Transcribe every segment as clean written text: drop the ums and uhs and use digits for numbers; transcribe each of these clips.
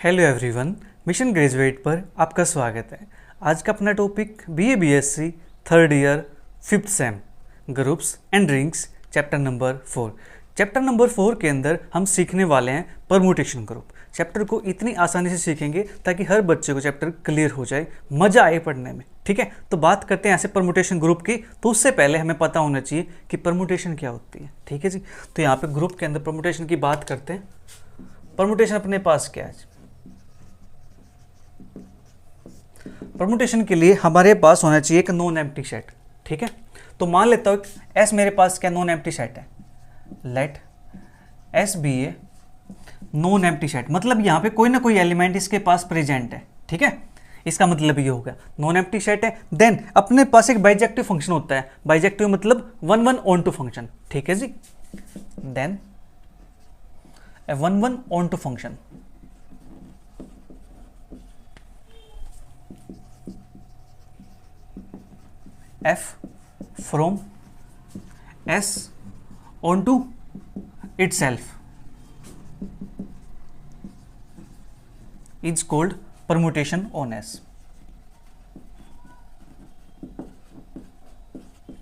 Hello everyone, mission graduate पर आपका स्वागत है। आज का अपना topic BA BSc third year fifth sem groups and rings chapter number 4। Chapter number 4 के अंदर हम सीखने वाले हैं परमुटेशन ग्रुप। चैप्टर को इतनी आसानी से सीखेंगे ताकि हर बच्चे को चैप्टर क्लियर हो जाए, मज़ा आए पढ़ने में। ठीक है, तो बात करते हैं ऐसे परमुटेशन ग्रुप की। तो उससे पहले हमें पता होना चाहिए कि परमुटेशन क्या होती है। ठीक है जी, तो यहाँ पे ग्रुप के अंदर परमुटेशन की बात करते हैं। परमुटेशन अपने पास क्या है? परमुटेशन के लिए हमारे पास होना चाहिए एक नॉन एम्प्टी सेट। ठीक है, तो मान लेता हूँ एस मेरे पास क्या नॉन एम्प्टी सेट है। Let S be a non empty set, मतलब यहाँ पे कोई ना कोई एलिमेंट इसके पास प्रेजेंट है। ठीक है, इसका मतलब ये हो गया नॉन एम्प्टी सेट है। देन अपने पास एक बाइजेक्टिव फंक्शन होता है। बाइजेक्टिव मतलब 1 ऑन टू फंक्शन। ठीक है जी, then 1 onto function f from s onto itself is called permutation on s।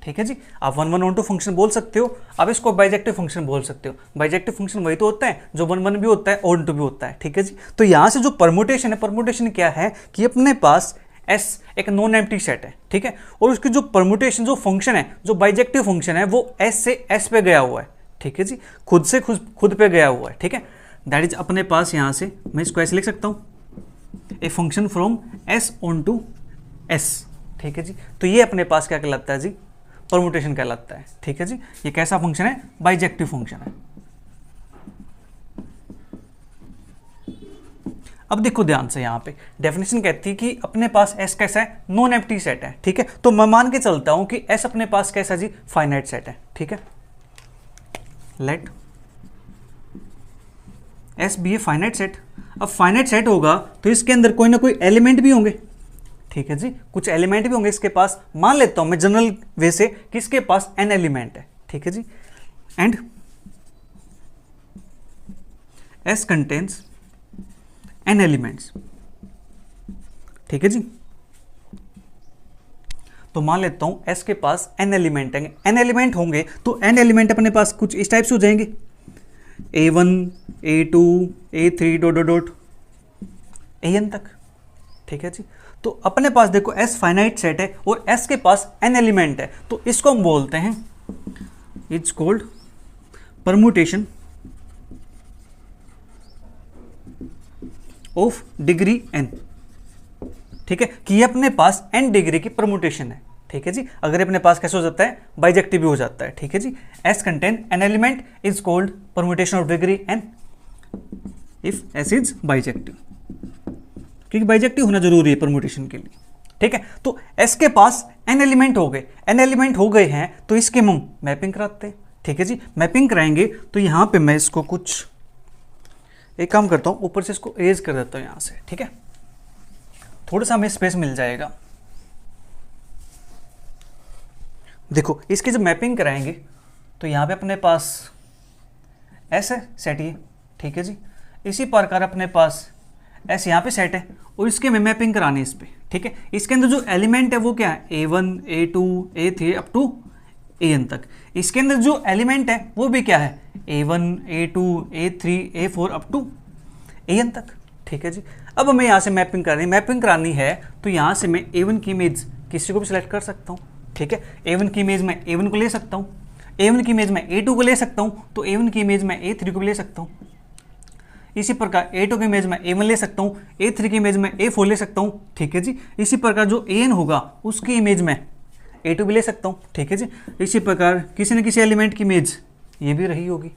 ठीक है जी, आप 1 ऑन टू फंक्शन बोल सकते हो, आप इसको बाइजेक्टिव फंक्शन बोल सकते हो। बाइजेक्टिव फंक्शन वही तो होता है जो 1 भी होता है, ऑन टू भी होता है। ठीक है जी, तो यहां से जो परमुटेशन है, परमुटेशन क्या है कि अपने पास S एक नॉन एम्प्टी सेट है। ठीक है, और उसकी जो परमुटेशन जो फंक्शन है, जो बाइजेक्टिव फंक्शन है, वो S से S पे गया हुआ है। ठीक है जी, खुद से खुद पे गया हुआ है। ठीक है, दैट इज अपने पास यहां से मैं इसको ऐसे लिख सकता हूं, a function from S onto S। ठीक है जी, तो ये अपने पास क्या कहलाता है जी? परमुटेशन कहलाता है। ठीक है जी, ये कैसा फंक्शन है? बाइजेक्टिव फंक्शन है। अब देखो ध्यान से, यहाँ पे डेफिनेशन कहती है कि अपने पास S कैसा है? नॉन एम्प्टी सेट है। ठीक है, तो मैं मान के चलता हूं कि S अपने पास कैसा जी? फाइनाइट सेट है। ठीक है, let S be a finite set. अब फाइनाइट सेट होगा तो इसके अंदर कोई ना कोई एलिमेंट भी होंगे। ठीक है जी, कुछ एलिमेंट भी होंगे इसके पास। मान लेता हूं मैं जनरल वे से कि इसके पास n एलिमेंट है। ठीक है जी, and S contains n elements. ठीक है जी, तो मान लेता हूं S के पास n एलिमेंट हैं। n एलिमेंट होंगे तो n एलिमेंट अपने पास कुछ इस टाइप से हो जाएंगे, A1 A2 A3 dot dot dot AN तक। ठीक है जी, तो अपने पास देखो S फाइनाइट सेट है और S के पास n एलिमेंट है, तो इसको हम बोलते हैं, it's called permutation of degree n। ठीक है, कि ये अपने पास n डिग्री की परमुटेशन है। ठीक है जी, अगर अपने पास कैसे हो जाता है? बाइजेक्टिव भी हो जाता है। ठीक है जी, S contain n element is called permutation of degree n if S is bijective, क्योंकि बाइजेक्टिव होना जरूरी है परमुटेशन के लिए। ठीक है, तो S के पास n एलिमेंट हो गए। n एलिमेंट हो गए हैं तो इसके हम मैपिंग कराते हैं। ठीक है जी, मैपिंग कराएंगे तो यहां पे मैं इसको कुछ एक काम करता हूं, ऊपर से इसको एज कर देता हूं यहां से। ठीक है, थोड़ा सा हमें स्पेस मिल जाएगा। देखो, इसकी जब मैपिंग कराएंगे तो यहां पे अपने पास S है सेट ये। ठीक है जी, इसी प्रकार अपने पास S यहाँ पे सेट है और इसके में मैपिंग करानी है इस पे। ठीक है, इसके अंदर जो एलिमेंट है वो क्या है? A1 A2 A3 up to AN तक। इसके अंदर जो एलिमेंट है वो भी क्या है? A1 A2 A3 A4 up to AN तक। ठीक है जी, अब हमें यहाँ से मैपिंग करानी है तो यहाँ से मैं A1 की इमेज किसी को भी सिलेक्ट कर सकता हूँ। ठीक है, A1 की इमेज में A1 को ले सकता हूँ, A1 की इमेज में A2 को ले सकता हूँ, तो A1 की इमेज में A3 को भी ले सकता हूँ। इसी प्रकार A2 की इमेज में A1 ले सकता हूँ, A3 की इमेज में A4 ले सकता हूँ। ठीक है जी, इसी प्रकार जो AN होगा उसकी इमेज में A2 भी ले सकता हूँ। ठीक है जी, इसी प्रकार किसी न किसी एलिमेंट की इमेज ये भी रही होगी।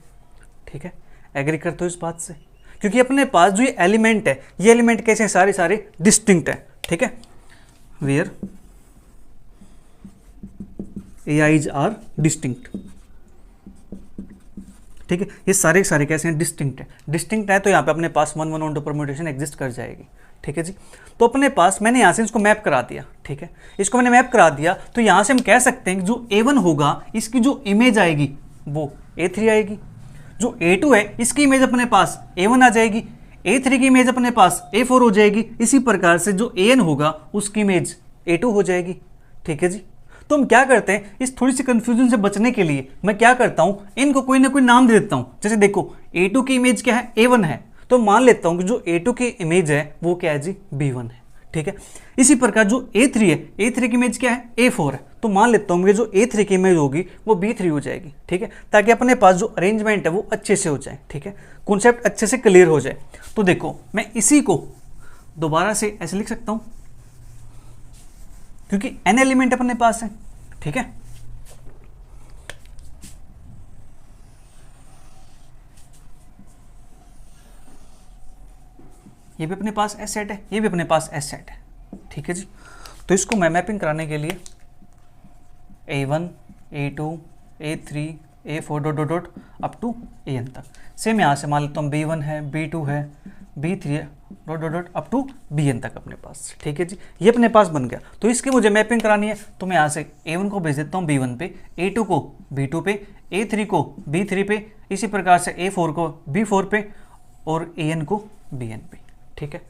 ठीक है, एग्री करते हो इस बात से? क्योंकि अपने पास जो ये एलिमेंट है, ये एलिमेंट कैसे हैं? सारे डिस्टिंक्ट है। ठीक है, वेयर AIs आर डिस्टिंक्ट। ठीक है, ये सारे कैसे हैं? डिस्टिंक्ट है। डिस्टिंक्ट है तो यहाँ पे अपने पास 1 ऑन टू परम्यूटेशन एग्जिस्ट कर जाएगी। ठीक है जी, तो अपने पास मैंने यहाँ से इसको मैप करा दिया। ठीक है, इसको मैंने मैप करा दिया तो यहाँ से हम कह सकते हैं कि जो A1 होगा इसकी जो इमेज आएगी वो A3 आएगी, जो A2 है इसकी इमेज अपने पास A1 आ जाएगी, A3 की इमेज अपने पास A4 हो जाएगी, इसी प्रकार से जो AN होगा उसकी इमेज A2 हो जाएगी। ठीक है जी। तो हम क्या करते हैं, इस थोड़ी सी कंफ्यूजन से बचने के लिए मैं क्या करता हूं, इनको कोई ना कोई नाम दे देता हूं। जैसे देखो A2 की इमेज क्या है, A1 है, तो मान लेता हूं कि जो A2 की इमेज है वो क्या है जी, B1 है। ठीक है। इसी प्रकार जो A3 है, A3 की इमेज क्या है, A4 है, तो मान लेता हूं कि जो A3 की इमेज होगी वो B3 हो जाएगी। ठीक है, ताकि अपने पास जो अरेंजमेंट है वो अच्छे से हो जाए। ठीक है, कॉन्सेप्ट अच्छे से क्लियर हो जाए। तो देखो मैं इसी को दोबारा से ऐसे लिख सकता हूं, क्योंकि n एलिमेंट अपने पास है। ठीक है, ये भी अपने पास S सेट है, ये भी अपने पास S सेट है। ठीक है जी। तो इसको मैं मैपिंग कराने के लिए A1 A2 A3 A4 dot dot dot up to AN तक, सेम यहाँ से मान लेता हूँ B1 है, B2 है, B3 है, dot dot dot up to BN तक अपने पास। ठीक है जी, ये अपने पास बन गया। तो इसकी मुझे मैपिंग करानी है, तो मैं यहाँ से A1 को भेज देता हूँ B1 पे, A2 को B2 पे, A3 को B3 पे, इसी प्रकार से A4 को B4 पे और AN को BN पे। ठीक है,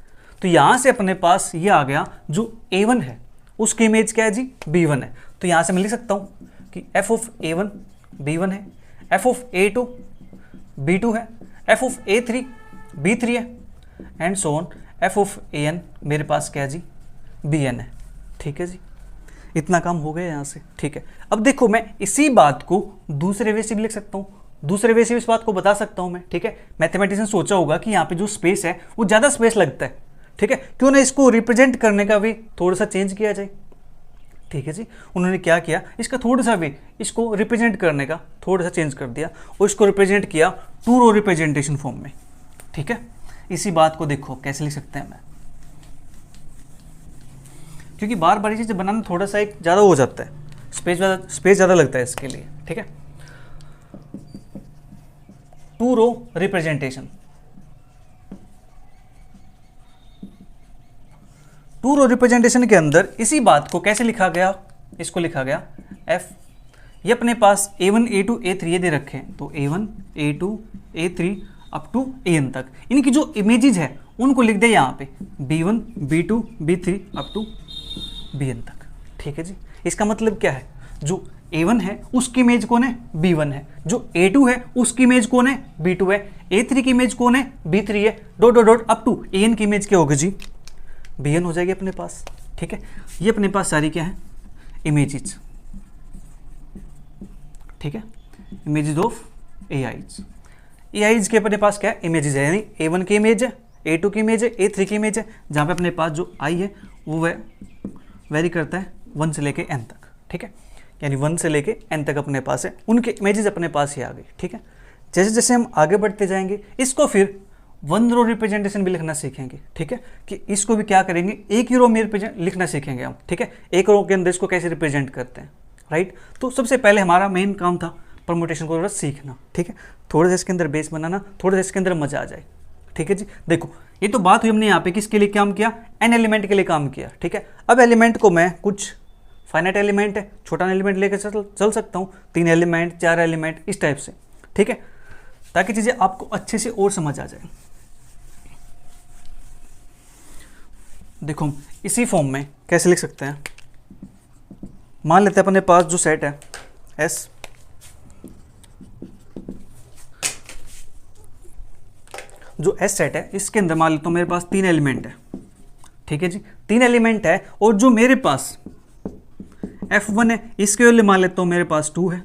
तो यहाँ से अपने पास ये आ गया, जो A1 है उसकी इमेज क्या है जी, B1 है। तो यहाँ से मैं लिख सकता हूँ कि f ऑफ A1 B1 है, f ऑफ A2 B2 है, f ऑफ A3 B3 है, and so on, f of AN मेरे पास क्या है जी, BN है। ठीक है जी, इतना काम हो गया यहाँ से। ठीक है, अब देखो मैं इसी बात को दूसरे वे से भी लिख सकता हूँ, दूसरे वे से भी इस बात को बता सकता हूँ मैं। ठीक है, मैथमेटिशियन सोचा होगा कि यहाँ पे जो स्पेस है वो ज़्यादा स्पेस लगता है। ठीक है, क्यों ना इसको रिप्रेजेंट करने का भी थोड़ा सा चेंज किया जाए। ठीक है जी, उन्होंने क्या किया, इसका थोड़ा सा भी इसको रिप्रेजेंट करने का थोड़ा सा चेंज कर दिया और इसको रिप्रेजेंट किया 2 रो रिप्रेजेंटेशन फॉर्म में। ठीक है, इसी बात को देखो कैसे लिख सकते हैं मैं, क्योंकि बार बार ये चीज़ बनाना थोड़ा सा एक ज़्यादा हो जाता है, स्पेस ज़्यादा लगता है इसके लिए। ठीक है, 2 रो रिप्रेजेंटेशन, 2 रो रिप्रेजेंटेशन के अंदर इसी बात को कैसे लिखा गया, इसको लिखा गया F, ये अपने पास A1 A2 A3 ये दे रखे हैं, तो A1 A2 A3 up to AN तक, इनकी जो इमेजेस है उनको लिख दे यहाँ पे B1 B2 B3 up to BN तक। ठीक है जी, इसका मतलब क्या है, जो A1 है उसकी इमेज कौन है, B1 है, जो A2 है उसकी इमेज कौन है, B2 है, A3 की इमेज कौन है, B3 है, dot dot dot up to AN की इमेज क्या होगी जी, BN हो जाएगी अपने पास। ठीक है, ये अपने पास सारी क्या है, इमेजेस। ठीक है, इमेजेस ऑफ AIs के अपने पास क्या है, इमेजेस है, यानी A1 की इमेज है, A2 की इमेज है, A3 की इमेज है, जहाँ पे अपने पास जो I है वो वेरी करता है 1 से लेके N तक। ठीक है, यानी 1 से लेके N तक अपने पास है, उनके इमेजेस अपने पास ही आ गई। ठीक है, जैसे जैसे हम आगे बढ़ते जाएंगे इसको फिर 1 रो रिप्रेजेंटेशन भी लिखना सीखेंगे। ठीक है, कि इसको भी क्या करेंगे, एक ही रो में लिखना सीखेंगे हम। ठीक है, एक रो के अंदर इसको कैसे रिप्रेजेंट करते हैं। राइट, तो सबसे पहले हमारा मेन काम था परमुटेशन को थोड़ा सीखना। ठीक है, थोड़ा सा इसके अंदर बेस बनाना, थोड़ा सा इसके अंदर मजा आ जाए। ठीक है जी, देखो ये तो बात हुई हमने यहाँ पे किसके लिए काम किया, n एलिमेंट के लिए काम किया। ठीक है, अब एलिमेंट को मैं कुछ फाइनाइट एलिमेंट है, छोटा एलिमेंट लेकर चल सकता हूँ, 3 एलिमेंट 4 एलिमेंट इस टाइप से। ठीक है, ताकि चीज़ें आपको अच्छे से और समझ आ जाए। देखो हम इसी फॉर्म में कैसे लिख सकते हैं, मान लेते हैं अपने पास जो सेट है S, जो S सेट है इसके अंदर मान लेता हूँ मेरे पास 3 एलिमेंट है। ठीक है जी, 3 एलिमेंट है, और जो मेरे पास F1 है इसके वैल्यू मान लेता हूँ मेरे पास 2 है,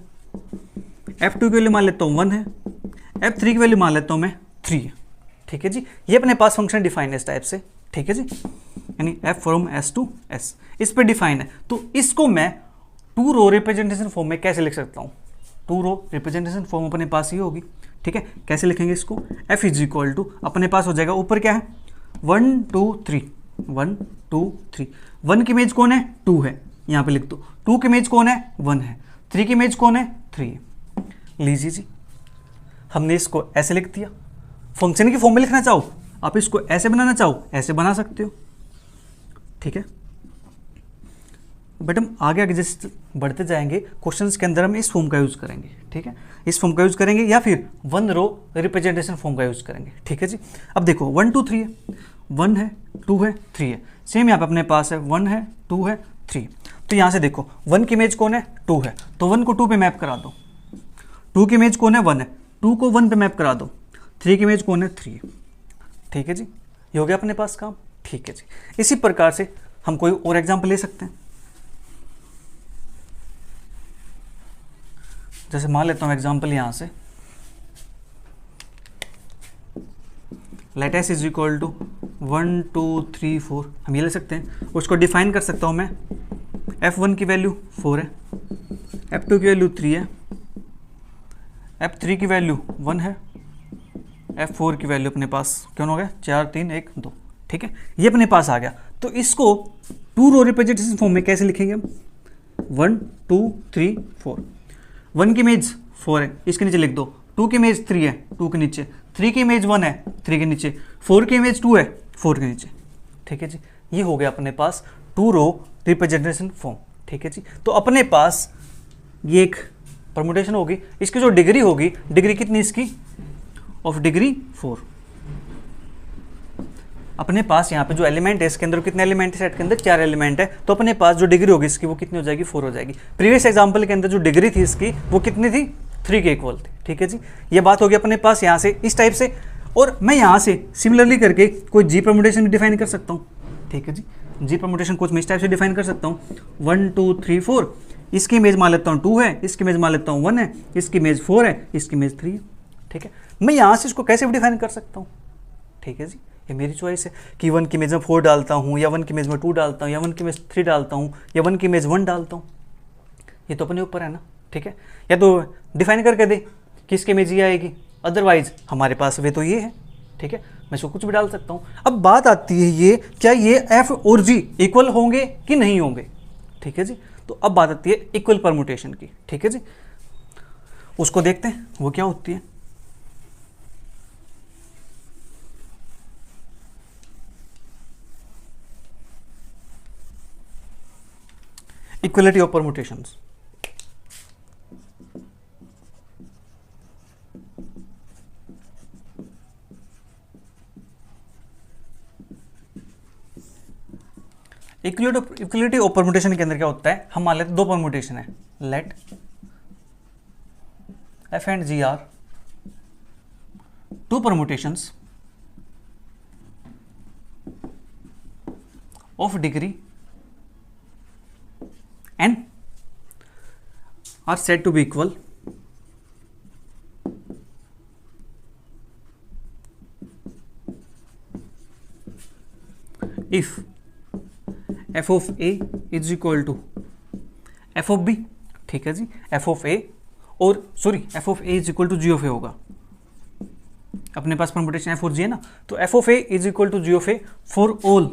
F2 की वैल्यू मान लेता हूँ 1 है, F3 की वैल्यू मान लेता हूँ मैं 3 है। ठीक है जी, ये अपने पास फंक्शन डिफाइन है इस टाइप से। ठीक है जी, यानी F from S to S इस पे डिफाइन है। तो इसको मैं 2 रो रिप्रेजेंटेशन फॉर्म में कैसे लिख सकता हूँ, 2 रो रिप्रेजेंटेशन फॉर्म अपने पास ही होगी। ठीक है, कैसे लिखेंगे इसको, F इज इक्वल टू अपने पास हो जाएगा, ऊपर क्या है 1 2 3 1 2 3, 1 की इमेज कौन है 2 है, यहाँ पे लिख दो, 2 की इमेज कौन है 1 है, 3 की इमेज कौन है 3 है। लीजिए जी, हमने इसको ऐसे लिख दिया। फंक्शन की फॉर्म में लिखना चाहो आप, इसको ऐसे बनाना चाहो ऐसे बना सकते हो। ठीक है, बट हम आगे आगे जैसे बढ़ते जाएंगे क्वेश्चंस के अंदर हम इस फॉर्म का यूज़ करेंगे, ठीक है, इस फॉर्म का यूज़ करेंगे या फिर वन रो रिप्रेजेंटेशन फॉर्म का यूज़ करेंगे, ठीक है जी। अब देखो 1 2 3 है, 1 है 2 है 3 है, सेम यहाँ पे अपने पास है 1 है 2 है 3। तो यहाँ से देखो 1 की इमेज कौन है 2 है, तो 1 को 2 पे मैप करा दो, 2 की इमेज कौन है 1 है, 2 को 1 पे मैप करा दो, 3 की इमेज कौन है 3 है, ठीक है जी। ये हो गया अपने पास काम, ठीक है जी। इसी प्रकार से हम कोई और एग्जाम्पल ले सकते हैं, जैसे मान लेता हूँ एग्जाम्पल यहाँ से let S is equal to 1 2 3 4, हम ये ले सकते हैं। उसको डिफाइन कर सकता हूँ मैं, f1 की वैल्यू 4 है, f2 की वैल्यू 3 है, f3 की वैल्यू 1 है, f4 की वैल्यू अपने पास क्यों हो गया 4 3 1 2, ठीक है, ये अपने पास आ गया। तो इसको 2 रो रिप्रेजेंटेशन फॉर्म में कैसे लिखेंगे हम, 1 2 3 4, 1 की इमेज 4 है, इसके नीचे लिख दो, 2 की इमेज 3 है, 2 के नीचे, 3 की इमेज 1 है, 3 के नीचे, 4 की इमेज 2 है, 4 के नीचे, ठीक है जी। ये हो गया अपने पास 2 रो रिप्रेजेंटेशन फॉर्म, ठीक है जी। तो अपने पास ये एक परमुटेशन होगी, इसकी जो डिग्री होगी, डिग्री कितनी इसकी, ऑफ डिग्री 4। अपने पास यहाँ पे जो एलिमेंट है इसके अंदर कितने एलिमेंट है, सेट के अंदर 4 एलिमेंट है, तो अपने पास जो डिग्री होगी इसकी वो कितनी हो जाएगी 4 हो जाएगी। प्रीवियस एग्जांपल के अंदर जो डिग्री थी इसकी वो कितनी थी 3 के इक्वल थी, ठीक है जी। ये बात होगी अपने पास यहाँ से इस टाइप से, और मैं यहाँ से सिमिलरली करके कोई जी परमुटेशन भी डिफाइन कर सकता हूँ, ठीक है जी। जी परमुटेशन कुछ मैं इस टाइप से डिफाइन कर सकता हूँ, 1 2 3 4, इसकी इमेज मान लेता हूँ 2 है, इसकी इमेज मान लेता हूँ 1 है, इसकी इमेज 4 है, इसकी इमेज 3 है, ठीक है। मैं यहाँ से इसको कैसे भी डिफाइन कर सकता हूँ, ठीक है जी। ये मेरी चॉइस है कि 1 की इमेज में 4 डालता हूँ, या 1 की इमेज में 2 डालता हूँ, या 1 की इमेज 3 डालता हूँ, या 1 की इमेज 1 डालता हूँ, ये तो अपने ऊपर है ना, ठीक है। या तो डिफाइन करके दे कि इसकी इमेज ये आएगी, अदरवाइज हमारे पास वे तो ये है, ठीक है, मैं इसको कुछ भी डाल सकता हूँ। अब बात आती है ये, क्या ये एफ और जी इक्वल होंगे कि नहीं होंगे, ठीक है जी। तो अब बात आती है इक्वल परमुटेशन की, ठीक है जी। उसको देखते हैं वो क्या होती है। Equality of permutations, equality of permutation के अंदर क्या होता है, हम मान लेते हैं 2 परमुटेशन है, let F and G are 2 permutations of degree n are said to be equal if f of a is equal to f of b, ठीक है जी। f of a और sorry f of a is equal to g of a होगा, अपने पास permutation f और g है ना, तो f of a is equal to g of a for all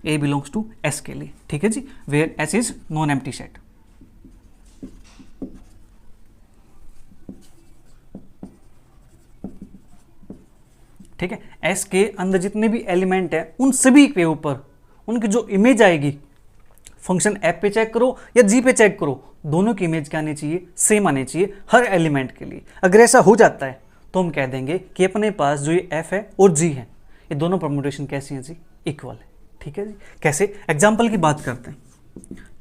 a belongs to s के लिए, ठीक है जी, where s is non empty set. ठीक है, s के अंदर जितने भी एलिमेंट है उन सभी के ऊपर उनकी जो इमेज आएगी, फंक्शन f पे चेक करो या g पे चेक करो, दोनों की इमेज क्या आनी चाहिए, सेम आनी चाहिए हर एलिमेंट के लिए। अगर ऐसा हो जाता है तो हम कह देंगे कि अपने पास जो ये f है और g है, ये दोनों परमुटेशन कैसी हैं जी, इक्वल है, ठीक है जी। कैसे, एग्जाम्पल की बात करते हैं,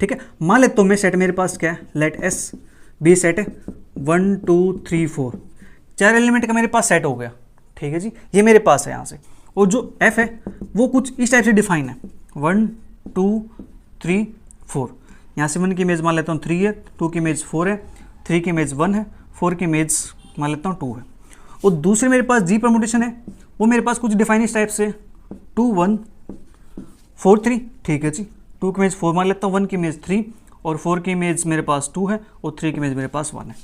ठीक है। मान लेते तो मैं सेट मेरे पास क्या है, लेट एस बी सेट है 1 2 3 4, 4 एलिमेंट का मेरे पास सेट हो गया, ठीक है जी। ये मेरे पास है यहाँ से, और जो एफ है वो कुछ इस टाइप से डिफाइन है 1 2 3 4। यहाँ से 1 की इमेज मान लेता हूँ 3 है, 2 की इमेज 4 है, 3 की इमेज 1 है, 4 की इमेज मान लेता हूँ 2 है। और दूसरे मेरे पास जी परमुटेशन है, वो मेरे पास कुछ डिफाइन इस टाइप से 2 1 4 3, ठीक है जी। 2 की इमेज 4 मान लेता हूँ, 1 की इमेज 3, और 4 की इमेज मेरे पास 2 है, और 3 की इमेज मेरे पास 1 है।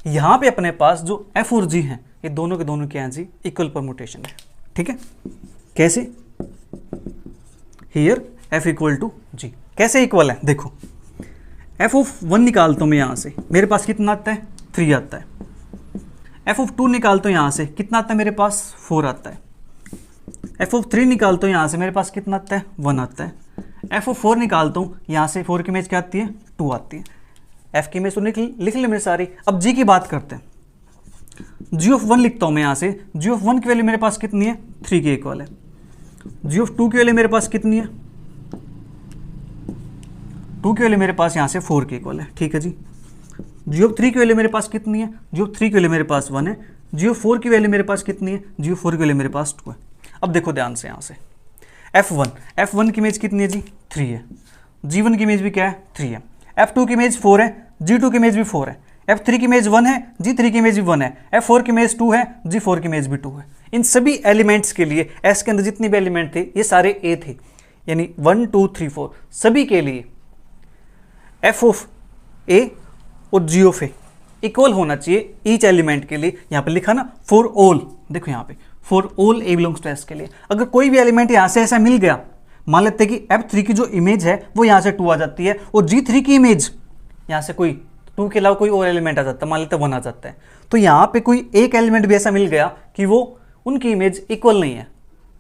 यहाँ पे अपने पास जो एफ और जी हैं, ये दोनों के दोनों क्या हैं जी, इक्वल परमुटेशन है, ठीक है। कैसे, हियर एफ इक्वल टू जी, कैसे इक्वल है, देखो एफ ऑफ 1 निकालता हूँ मैं यहाँ से, मेरे पास कितना आता है 3 आता है। एफ ऑफ 2 निकालता हूँ यहाँ से, कितना आता है मेरे पास 4 आता है। एफ ऑफ 3 निकालता हूँ यहाँ से, मेरे पास कितना आता है 1 आता है। F4 निकालता हूँ, यहाँ से 4 की इमेज क्या आती है, 2 आती है। F की इमेज तो लिख ले मेरे सारी। अब G की बात करते हैं। G(1) लिखता हूँ मैं यहाँ से। G(1) की वैल्यू मेरे पास कितनी है, 3 के इक्वल है। G(2) की वैल्यू मेरे पास कितनी है, 2 की वैल्यू मेरे पास यहाँ से 4 के इक्वल है, ठीक है जी। G(3) की वैल्यू मेरे पास कितनी है, G(3) की वैल्यू मेरे पास 1 है। G(4) की वैल्यू मेरे पास कितनी है, G(4) की वैल्यू मेरे पास 2 है। अब देखो ध्यान से, यहाँ से F1 की इमेज कितनी है जी, 3 है। G1 की इमेज भी क्या है, 3 है। F2 की इमेज 4 है, G2 की इमेज भी 4 है। F3 की इमेज 1 है, G3 की इमेज भी 1 है। F4 की इमेज 2 है, G4 की इमेज भी 2 है। इन सभी एलिमेंट्स के लिए S के अंदर जितने भी एलिमेंट थे ये सारे A थे, यानी 1 2 3 4 सभी के लिए F ऑफ A और G ऑफ A इक्वल होना चाहिए ईच एलिमेंट के लिए। यहाँ पे लिखा ना फॉर ऑल, देखो यहाँ पे for all A belongs to S के लिए। अगर कोई भी एलिमेंट यहाँ से ऐसा मिल गया, मान लेते हैं कि F3 की जो इमेज है वो यहाँ से 2 आ जाती है और G3 की इमेज यहाँ से कोई 2 के अलावा कोई और एलिमेंट आ जाता है, मान लेते हैं 1 आ जाता है, तो यहाँ पे कोई एक एलिमेंट भी ऐसा मिल गया कि वो उनकी इमेज इक्वल नहीं है,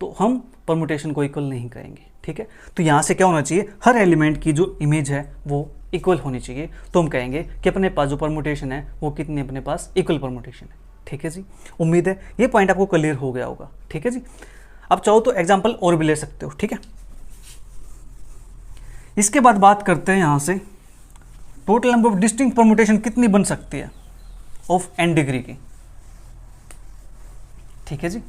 तो हम परमुटेशन को इक्वल नहीं करेंगे, ठीक है। तो यहाँ से क्या होना चाहिए, हर एलिमेंट की जो इमेज है वो इक्वल होनी चाहिए, तो हम कहेंगे कि अपने पास जो परमुटेशन है वो कितनी अपने पास इक्वल परमुटेशन है, ठीक है जी। उम्मीद है ये पॉइंट आपको क्लियर हो गया होगा, ठीक है जी। अब चाहो तो एग्जाम्पल और भी ले सकते हो, ठीक है। इसके बाद बात करते हैं यहाँ से total number of distinct permutation कितनी बन सकती है ऑफ n डिग्री की, ठीक है जी।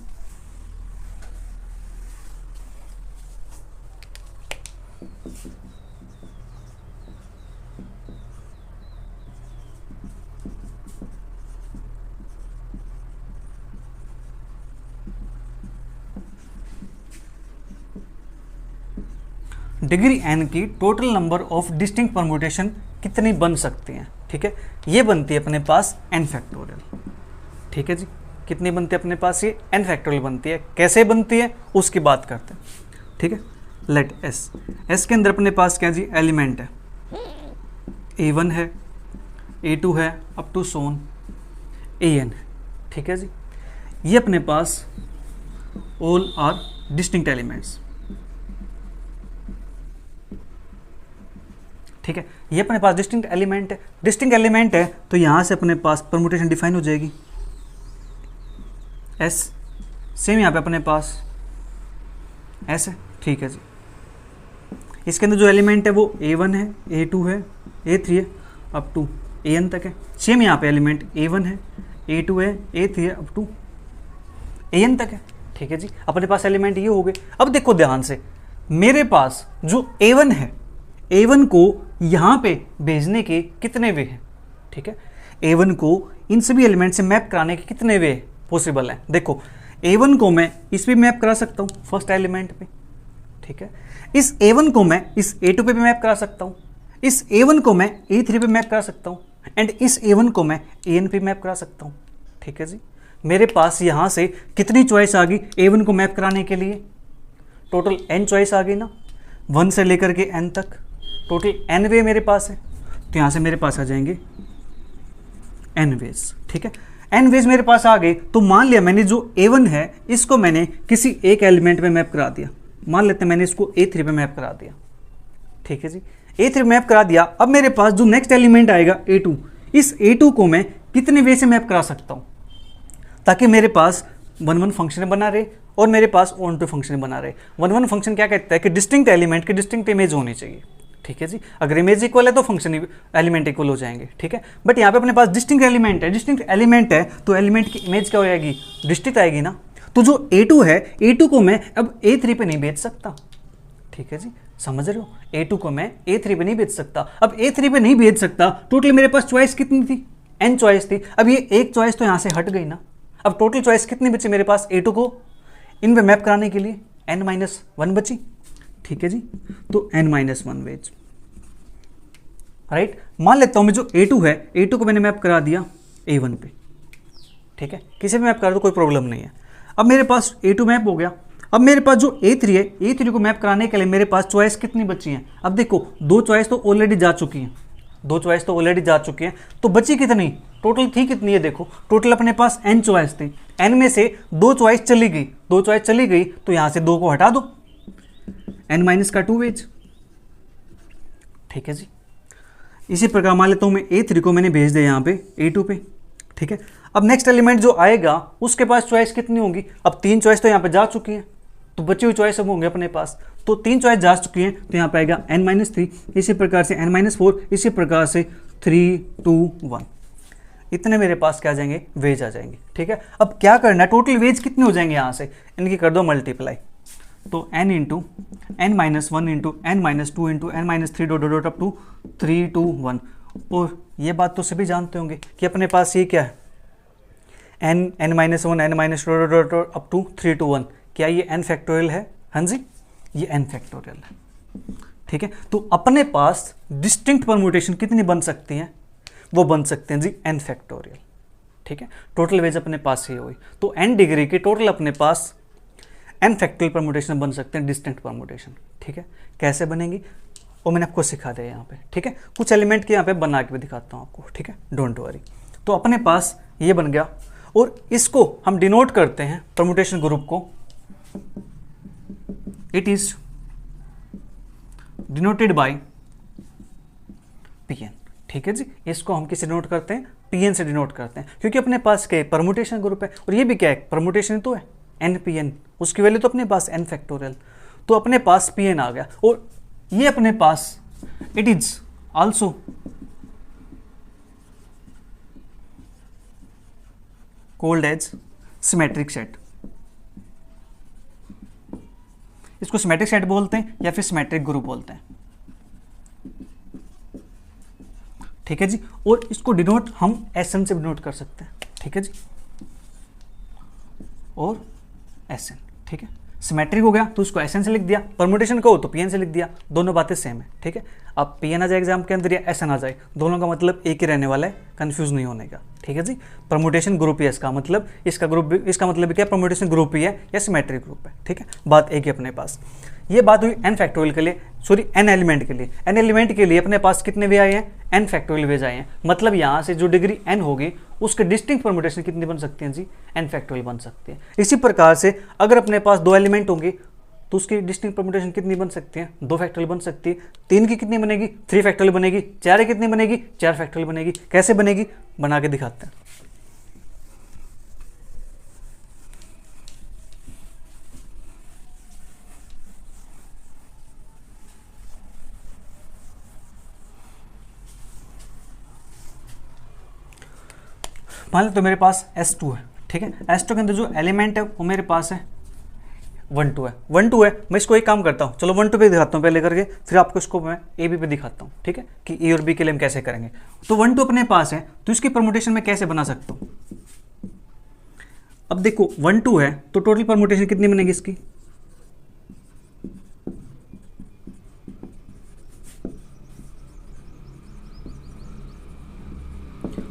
डिग्री n की total number of distinct permutation कितनी बन सकती हैं, ठीक है। ये बनती है अपने पास n फैक्टोरियल, ठीक है जी। कितनी बनती है अपने पास, ये n फैक्टोरियल बनती है। कैसे बनती है उसकी बात करते हैं, ठीक है। लेट s के अंदर अपने पास क्या जी, एलिमेंट है A1 है, A2 है, अप टू सोन AN है, ठीक है जी। ये अपने पास ऑल आर डिस्टिंक्ट एलिमेंट्स, ठीक है। ये अपने पास डिस्टिंक्ट एलिमेंट है। डिस्टिंक्ट एलिमेंट है तो यहाँ से अपने पास परमुटेशन डिफाइन हो जाएगी S। सेम यहाँ पे अपने पास S है, ठीक है जी। इसके अंदर जो एलिमेंट है वो A1 है, A2 है, A3 है, अप टू AN तक है। सेम यहाँ पे एलिमेंट A1 है, A2 है, A3 है, अप टू AN तक है, ठीक है जी। अपने पास एलिमेंट ये हो गए। अब देखो ध्यान से, मेरे पास जो A1 है, A1 को यहाँ पे भेजने के कितने वे हैं, ठीक है। A1 को इन सभी एलिमेंट से मैप कराने के कितने वे पॉसिबल हैं। देखो A1 को मैं इस पे मैप करा सकता हूँ, फर्स्ट एलिमेंट पे, ठीक है। इस A1 को मैं इस A2 पे भी मैप करा सकता हूँ, इस A1 को मैं A3 पे मैप करा सकता हूँ, एंड इस A1 को मैं AN पे मैप करा सकता हूँ, ठीक है जी। मेरे पास यहाँ से कितनी चॉइस आ गई A1 को मैप कराने के लिए, टोटल n चॉइस आ गई ना, 1 से लेकर के n तक टोटल n वे मेरे पास है। तो यहाँ से मेरे पास आ जाएंगे n वेज, ठीक है। n वेज मेरे पास आ गए, तो मान लिया मैंने जो A1 है इसको मैंने किसी एक एलिमेंट पे मैप करा दिया, मान लेते हैं मैंने इसको A3 पे मैप करा दिया, ठीक है जी। A3 मैप करा दिया। अब मेरे पास जो नेक्स्ट एलिमेंट आएगा A2, इस A2 को मैं कितने वे से मैप करा सकता हूँ ताकि मेरे पास 1 1 फंक्शन बना रहे और मेरे पास ऑन टू फंक्शन बना रहे। 1 1 फंक्शन क्या कहता है कि डिस्टिंक्ट एलिमेंट की डिस्टिंक्ट इमेज होनी चाहिए, ठीक है जी। अगर इमेज इक्वल है तो फंक्शन एलिमेंट इक्वल हो जाएंगे, ठीक है। बट यहाँ पे अपने पास डिस्टिंक्ट एलिमेंट है, डिस्टिंक्ट एलिमेंट है तो एलिमेंट की इमेज क्या हो जाएगी, डिस्टिंक्ट आएगी ना। तो जो A2 है, A2 को मैं अब A3 पे नहीं भेज सकता, ठीक है जी, समझ रहे हो। A2 को मैं A3 पे नहीं भेज सकता। अब A3 पे नहीं भेज सकता, टोटल मेरे पास चॉइस कितनी थी, n चॉइस थी। अब ये एक चॉइस तो यहाँ से हट गई ना। अब टोटल चॉइस कितनी बची मेरे पास A2 को इन पे मैप कराने के लिए, n-1 बची, ठीक है जी। तो n-1 वेज, राइट। मान लेता हूँ मैं जो A2 है, A2 को मैंने मैप करा दिया A1 पे, ठीक है। किसी भी मैप करा दो कोई प्रॉब्लम नहीं है। अब मेरे पास A2 मैप हो गया। अब मेरे पास जो A3 है, A3 को मैप कराने के लिए मेरे पास चॉइस कितनी बची हैं। अब देखो 2 चॉइस तो ऑलरेडी जा चुकी हैं, 2 चॉइस तो ऑलरेडी जा चुकी हैं, तो बची कितनी, टोटल थी कितनी है, देखो टोटल अपने पास n चॉइस थी, n में से 2 चॉइस चली गई, 2 चॉइस चली गई तो यहाँ से 2 को हटा दो, n- का 2 वेज, ठीक है जी। इसी प्रकार मान लेता हूँ मैं A3 को मैंने भेज दिया यहाँ पे A2 पे, ठीक है। अब नेक्स्ट एलिमेंट जो आएगा उसके पास चॉइस कितनी होंगी, अब 3 चॉइस तो यहाँ पे जा चुकी हैं, तो बची हुई चॉइस अब होंगे अपने पास, तो 3 चॉइस जा चुकी हैं, तो यहाँ पे आएगा n-3, इसी प्रकार से n-4, इसी प्रकार से 3 2 1, इतने मेरे पास क्या आ जाएंगे, वेज आ जाएंगे, ठीक है। अब क्या करना है, टोटल वेज कितने हो जाएंगे यहाँ से, इनकी कर दो मल्टीप्लाई, तो n into n-1 into n-2 into n-3 dot dot up to 3 2 1। और ये बात तो सभी जानते होंगे कि अपने पास ये क्या है, n-1 n-2 dot dot up to 3 2 1, क्या ये n फैक्टोरियल है, हाँ जी ये n फैक्टोरियल है, ठीक है। तो अपने पास डिस्टिंक्ट परम्यूटेशन कितनी बन सकती हैं, वो बन सकते हैं जी n फैक्टोरियल, ठीक है। टोटल वेज अपने पास ये हुई, तो n डिग्री के टोटल अपने पास n फैक्टोरियल परम्यूटेशन बन सकते हैं, डिस्टिंक्ट परम्यूटेशन, ठीक है। कैसे बनेंगी वो मैंने आपको सिखा दिया यहाँ पे, ठीक है। कुछ एलिमेंट के यहाँ पे बना के भी दिखाता हूँ आपको, ठीक है, डोंट वरी। तो अपने पास ये बन गया, और इसको हम डिनोट करते हैं परम्यूटेशन ग्रुप को, it is denoted by Pn, ठीक है जी। इसको हम किसे डिनोट करते हैं, Pn से डिनोट करते हैं, क्योंकि अपने पास क्या परम्यूटेशन ग्रुप है, और ये भी क्या है, परम्यूटेशन तो है nPn, उसकी वैल्यू तो अपने पास n फैक्टोरियल, तो अपने पास Pn आ गया। और ये अपने पास it is also called as symmetric set, इसको सिमेट्रिक सेट बोलते हैं या फिर सिमेट्रिक ग्रुप बोलते हैं, ठीक है जी। और इसको डिनोट हम Sn से डिनोट कर सकते हैं, ठीक है जी, और Sn, ठीक है। सिमेट्रिक हो गया तो उसको Sn से लिख दिया, परम्यूटेशन को तो Pn से लिख दिया, दोनों बातें सेम है, ठीक है। अब Pn आ जाए एग्जाम के अंदर या Sn आ जाए, दोनों का मतलब एक ही रहने वाला है, कंफ्यूज नहीं होने का, ठीक है जी। परम्यूटेशन ग्रुप ही है इसका मतलब, इसका ग्रुप भी, इसका मतलब क्या, परम्यूटेशन ग्रुप ही है या सिमेट्रिक ग्रुप है, ठीक है। बात एक ही अपने पास। ये बात हुई n फैक्टोरियल के लिए, सॉरी n एलिमेंट के लिए। n एलिमेंट के लिए अपने पास कितने वे आए हैं, n फैक्टोरियल वेज आए हैं, मतलब यहाँ से जो डिग्री n होगी उसके डिस्टिंक्ट परम्यूटेशन कितनी बन सकती हैं जी, n फैक्टोरियल बन सकती है। इसी प्रकार से अगर अपने पास 2 एलिमेंट होंगे तो उसकी डिस्टिंक्ट परम्यूटेशन कितनी बन सकती है, 2 फैक्टोरियल बन सकती है। 3 की कितनी बनेगी, 3 फैक्टोरियल बनेगी। 4 की कितनी बनेगी, 4 फैक्टोरियल बनेगी। कैसे बनेगी, बना के दिखाते हैं। मान लो तो मेरे पास S2 है, ठीक है। S2 के अंदर जो एलिमेंट है वो मेरे पास है 1 2 है, 1 2 है। मैं इसको एक काम करता हूँ, चलो 1 2 पे दिखाता हूँ पहले करके, फिर आपको इसको मैं AB पे दिखाता हूँ, ठीक है, कि A और B के लिए हम कैसे करेंगे। तो 1 2 अपने पास है, तो इसकी परम्यूटेशन मैं कैसे बना सकता हूँ। अब देखो 1 2 है तो टोटल परम्यूटेशन कितनी बनेगी इसकी,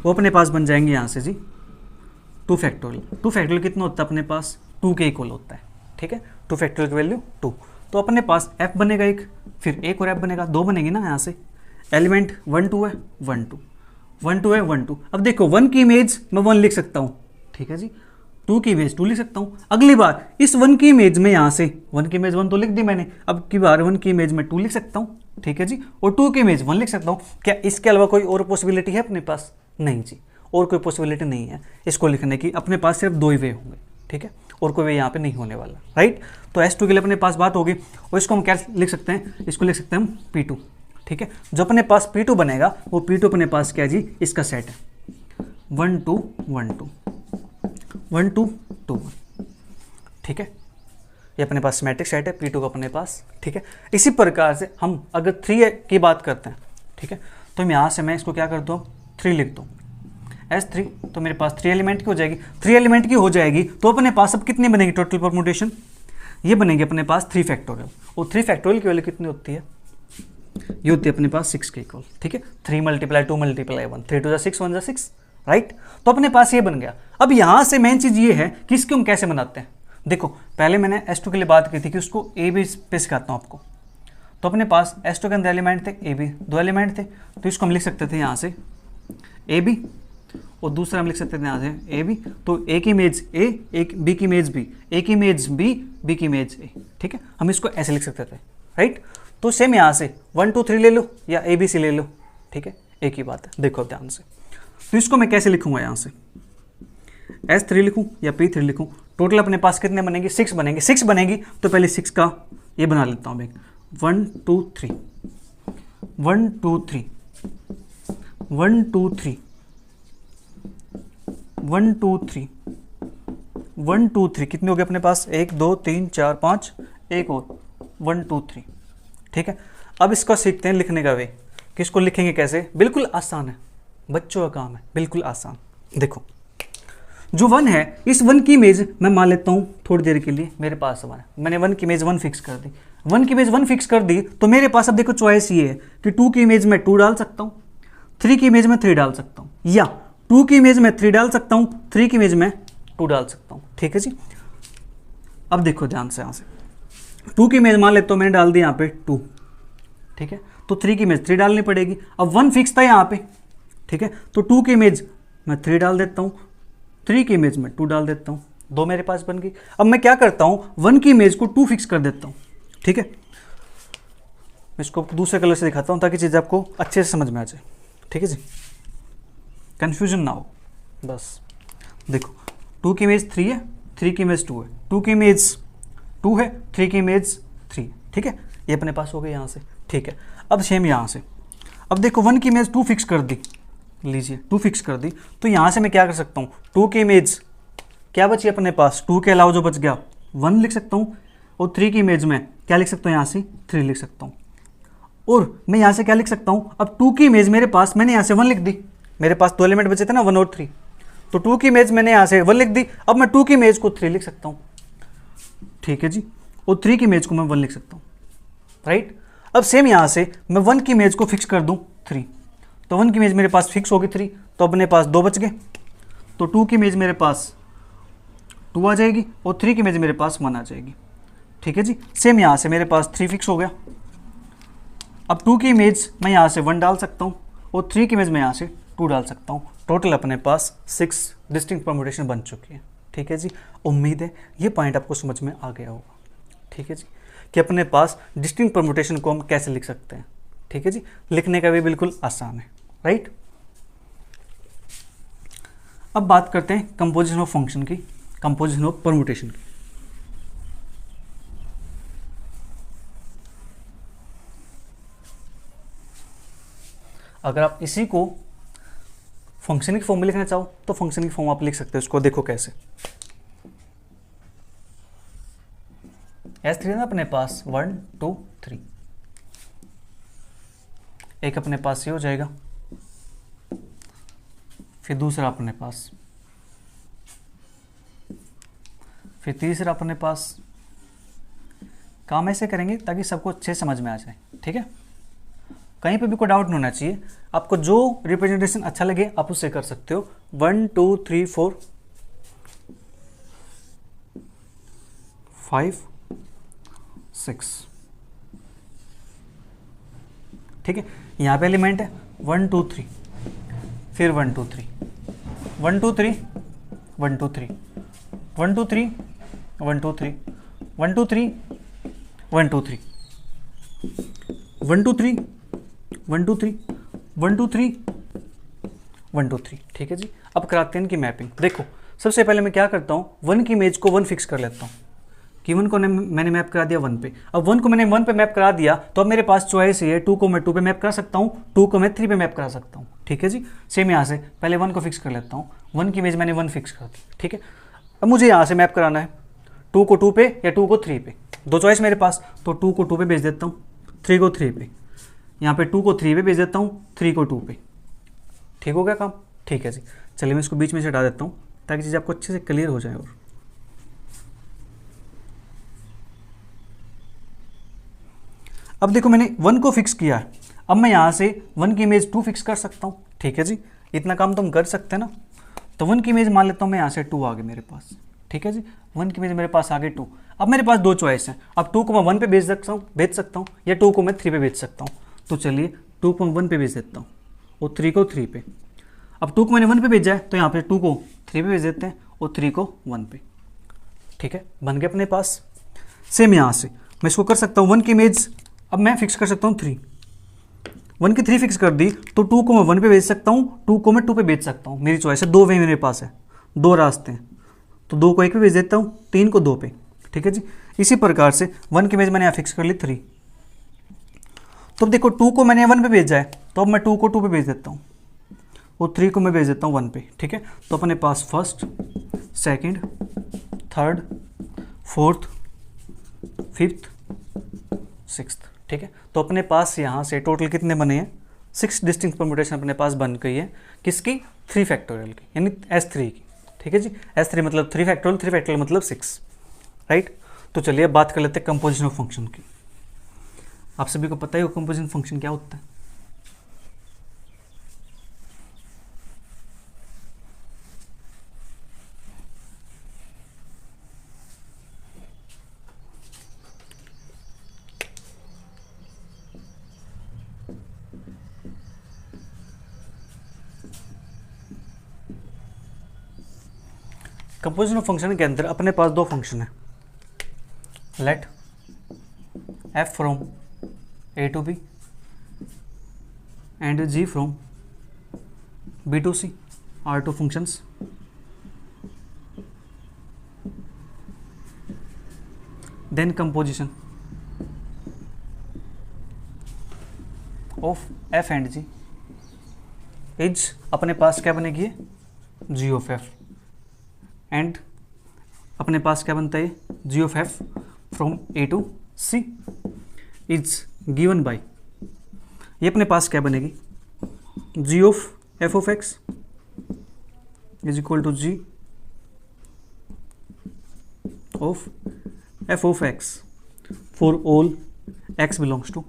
वो अपने पास बन जाएंगे यहाँ से जी 2 फैक्टोरियल। 2 फैक्टोरियल कितना होता है अपने पास, 2 के इक्वल होता है, ठीक है। 2 फैक्टोरियल की वैल्यू 2, तो अपने पास f बनेगा एक, फिर एक और f बनेगा, 2 बनेगी ना यहाँ से। एलिमेंट 1 2 है, 1 2 1 2 है, 1 2। अब देखो 1 की इमेज मैं 1 लिख सकता हूँ, ठीक है जी। 2 की इमेज 2 लिख सकता हूँ। अगली बार इस 1 की इमेज में यहाँ से 1 की इमेज 1 तो लिख दी मैंने, अब की बार 1 की इमेज में 2 लिख सकता हूँ, ठीक है जी। और 2 की इमेज 1 लिख सकता हूँ। क्या इसके अलावा कोई और पॉसिबिलिटी है अपने पास, नहीं जी, और कोई पॉसिबिलिटी नहीं है इसको लिखने की। अपने पास सिर्फ 2 ही वे होंगे, ठीक है, और कोई वे यहाँ पे नहीं होने वाला, राइट। तो S2 के लिए अपने पास बात होगी, और इसको हम क्या लिख सकते हैं, इसको लिख सकते हैं हम P2, ठीक है। जो अपने पास P2 बनेगा वो P2 अपने पास क्या जी, इसका सेट है 1 2 1 2 1 2 2 1, ठीक है। ये अपने पास सिमेट्रिक सेट है P2 का अपने पास, ठीक है। इसी प्रकार से हम अगर 3 की बात करते हैं, ठीक है, तो यहाँ से मैं इसको क्या करता हूँ, 3 लिख दूँ S3, तो मेरे पास 3 एलिमेंट की हो जाएगी। 3 एलिमेंट की हो जाएगी तो अपने पास अब कितनी बनेगी टोटल परम्यूटेशन, ये बनेगी अपने पास 3 फैक्टोरियल। और 3 फैक्टोरियल की वैल्यू कितनी होती है, ये होती है अपने पास 6 के इक्वल, ठीक है। 3 × 2 × 1, 3 2 6 1 6, राइट। तो अपने पास ये बन गया। अब यहाँ से मेन चीज़ ये है कि इसको हम कैसे बनाते हैं। देखो पहले मैंने S2 के लिए बात की थी कि उसको AB पे सिखाता हूँ आपको। तो अपने पास S2 के अंदर एलिमेंट थे AB, 2 एलिमेंट थे, तो इसको हम लिख सकते थे यहाँ से AB, और दूसरा हम लिख सकते थे यहाँ से AB। तो A की इमेज A, एक B की इमेज B, A की इमेज B, B की इमेज A, ठीक है। हम इसको ऐसे लिख सकते थे, राइट। तो सेम यहाँ से 1 2 3 ले लो या ABC ले लो, ठीक है, एक ही बात है। देखो ध्यान से, तो इसको मैं कैसे लिखूंगा, यहाँ से S3 लिखूं या P3 लिखूं। टोटल अपने पास कितने बनेंगे, 6 बनेंगे। 6 बनेगी तो पहले 6 का ये बना लेता हूँ मैं, 1 2 3 1 2 3 1 2 3 1 2 3 1 2 3, कितने हो गए अपने पास, 1 2 3 4 5, एक और 1 2 3, ठीक है। अब इसका सीखते हैं लिखने का वे, किसको लिखेंगे कैसे, बिल्कुल आसान है, बच्चों का काम है, बिल्कुल आसान। देखो जो 1 है, इस 1 की इमेज मैं मान लेता हूँ थोड़ी देर के लिए, मेरे पास 1 है, मैंने 1 की इमेज 1 फिक्स कर दी। 1 की इमेज 1 फिक्स कर दी तो मेरे पास अब देखो चॉइस ये है कि 2 की इमेज में 2 डाल सकता हूँ, 3 की इमेज में 3 डाल सकता हूँ, या 2 की इमेज में 3 डाल सकता हूँ, 3 की इमेज में 2 डाल सकता हूँ, ठीक है जी। अब देखो ध्यान से, यहाँ से 2 की इमेज मान लेता हूँ मैंने डाल दी यहाँ पे 2, ठीक है, तो 3 की इमेज 3 डालनी पड़ेगी। अब 1 फिक्स था यहाँ पे, ठीक है, तो 2 की इमेज मैं 3 डाल देता हूँ, 3 की इमेज में 2 डाल देता हूँ, 2 मेरे पास बन गई। अब मैं क्या करता हूँ, 1 की इमेज को 2 फिक्स कर देता हूँ, ठीक है। मैं इसको दूसरे कलर से दिखाता हूँ ताकि चीज़ आपको अच्छे से समझ में आ जाए, ठीक है जी, कन्फ्यूजन ना हो बस। देखो 2 की इमेज 3 है, 3 की इमेज 2 है, 2 की इमेज 2 है, 3 की इमेज 3, ठीक है, ये अपने पास हो गए यहाँ से, ठीक है। अब सेम यहाँ से, अब देखो 1 की इमेज 2 फिक्स कर दी, लीजिए 2 फिक्स कर दी, तो यहाँ से मैं क्या कर सकता हूँ, 2 की इमेज क्या बची अपने पास, 2 के अलावा जो बच गया 1 लिख सकता हूँ, और 3 की इमेज में क्या लिख सकता हूँ, यहाँ से 3 लिख सकता हूँ। और मैं यहाँ से क्या लिख सकता हूँ, अब 2 की इमेज मेरे पास, मैंने यहाँ से 1 लिख दी, मेरे पास 2 एलिमेंट बचे थे ना 1 और 3, तो 2 की इमेज मैंने यहाँ से 1 लिख दी। अब मैं 2 की इमेज को 3 लिख सकता हूँ, ठीक है जी, और 3 की इमेज को मैं 1 लिख सकता हूँ, राइट। अब सेम यहाँ से मैं 1 की इमेज को फिक्स कर दूँ 3, तो 1 की इमेज मेरे पास फिक्स होगी 3, तो अपने पास 2 बच गए, तो 2 की इमेज मेरे पास 2 आ जाएगी और 3 की इमेज मेरे पास 1 आ जाएगी, ठीक है जी। सेम यहाँ से मेरे पास 3 फिक्स हो गया। अब 2 की इमेज मैं यहाँ से 1 डाल सकता हूँ और 3 की इमेज मैं यहाँ से 2 डाल सकता हूँ। टोटल अपने पास 6 डिस्टिंक्ट परम्यूटेशन बन चुकी है, ठीक है जी। उम्मीद है ये पॉइंट आपको समझ में आ गया होगा, ठीक है जी, कि अपने पास डिस्टिंक्ट परम्यूटेशन को हम कैसे लिख सकते हैं, ठीक है जी। लिखने का भी बिल्कुल आसान है, राइट। अब बात करते हैं कंपोजिशन ऑफ फंक्शन की, कंपोजिशन ऑफ परम्यूटेशन की। अगर आप इसी को फंक्शन की फॉर्म में लिखना चाहो तो फंक्शन की फॉर्म आप लिख सकते हो। इसको देखो कैसे, S3 ना अपने पास 1 2 3, एक अपने पास ये हो जाएगा, फिर दूसरा अपने पास, फिर तीसरा अपने पास। काम ऐसे करेंगे ताकि सबको अच्छे समझ में आ जाए, ठीक है। कहीं पे भी कोई डाउट नहीं होना चाहिए, आपको जो रिप्रेजेंटेशन अच्छा लगे आप उससे कर सकते हो। 1 2 3 4 5 6, ठीक है। यहाँ पे एलिमेंट है 1 2 3, फिर 1 2 3 1 2 3 1 2 3 1 2 3 1 2 3 1 2 3 1 2 3 1 2 3 1 2 3 1 2 3 1 2 3, ठीक है जी। अब कराते हैं इनकी मैपिंग। देखो सबसे पहले मैं क्या करता हूँ, 1 की इमेज को 1 फिक्स कर लेता हूँ कि 1 को मैंने मैप करा दिया 1 पे। अब 1 को मैंने 1 पे मैप करा दिया तो अब मेरे पास चॉइस है 2 को मैं 2 पे मैप करा सकता हूँ, 2 को मैं 3 पे मैप करा सकता हूँ, ठीक है जी। सेम यहाँ से पहले 1 को फिक्स कर लेता हूँ, 1 की इमेज मैंने 1 फिक्स कर दी, ठीक है। अब मुझे यहाँ से मैप कराना है 2 को 2 पे या 2 को 3 पे, दो चॉइस मेरे पास, तो 2 को 2 पे भेज देता हूँ, 3 को 3 पे, यहाँ पे 2 को 3 पे भेज देता हूँ, 3 को 2 पे। ठीक हो गया काम, ठीक है जी। चलिए मैं इसको बीच में से हटा देता हूँ ताकि चीज़ आपको अच्छे से क्लियर हो जाए। और अब देखो मैंने 1 को फिक्स किया है, अब मैं यहाँ से 1 की इमेज 2 फिक्स कर सकता हूँ, ठीक है जी। इतना काम तो हम कर सकते हैं ना। तो 1 की इमेज मान लेता हूँ मैं यहाँ से 2 आ गए मेरे पास, ठीक है जी। 1 की इमेज मेरे पास आ गए 2। अब मेरे पास दो चॉइस हैं, अब 2 को मैं 1 पे भेज सकता हूँ या 2 को मैं 3 पे भेज सकता हूँ। तो चलिए 2 को मैं 1 पे भेज देता हूँ और 3 को 3 पे। अब 2 को मैंने 1 पे भेजा है तो यहाँ पे 2 को 3 पे भेज देते हैं और 3 को 1 पे, ठीक है। बन गए अपने पास। सेम यहाँ से मैं इसको कर सकता हूँ, 1 की इमेज अब मैं फिक्स कर सकता हूँ 3, 1 की 3 फिक्स कर दी तो 2 को मैं 1 पे भेज सकता हूँ, 2 को मैं 2 पे भेज सकता हूँ, मेरी चॉइस है। 2 वे मेरे पास है, 2 रास्ते हैं, तो 2 को 1 पे भेज देता हूँ, 3 को 2 पे, ठीक है जी। इसी प्रकार से 1 की इमेज मैंने यहाँ फिक्स कर ली 3। तो अब देखो 2 को मैंने 1 पे भेजा है, तो अब मैं 2 को 2 पे भेज देता हूँ और 3 को मैं भेज देता हूँ 1 पे, ठीक है। तो अपने पास first, second, third, fourth, fifth, sixth, ठीक है। तो अपने पास यहाँ से टोटल कितने बने हैं, 6 डिस्टिंक्ट परम्यूटेशन अपने पास बन गई है। किसकी? 3 फैक्टोरियल की, यानी S3 की, ठीक है जी। S3 मतलब 3 फैक्टोरियल, 3 फैक्टोरियल मतलब 6, राइट। तो चलिए अब बात कर लेते हैं कंपोजिशन ऑफ फंक्शन की। आप सभी को पता ही हो कंपोजिशन फंक्शन क्या होता है। कंपोजिशन ऑफ फंक्शन के अंदर अपने पास 2 फंक्शन है, लेट f from a to b and g from b to c are 2 functions. Then composition of f and g is अपने पास क्या बनेगी, g of f, एंड अपने पास क्या बनता है, g of f from a to c is given by, ये अपने पास क्या बनेगी, g of f of x is equal to g of f of x for all x belongs to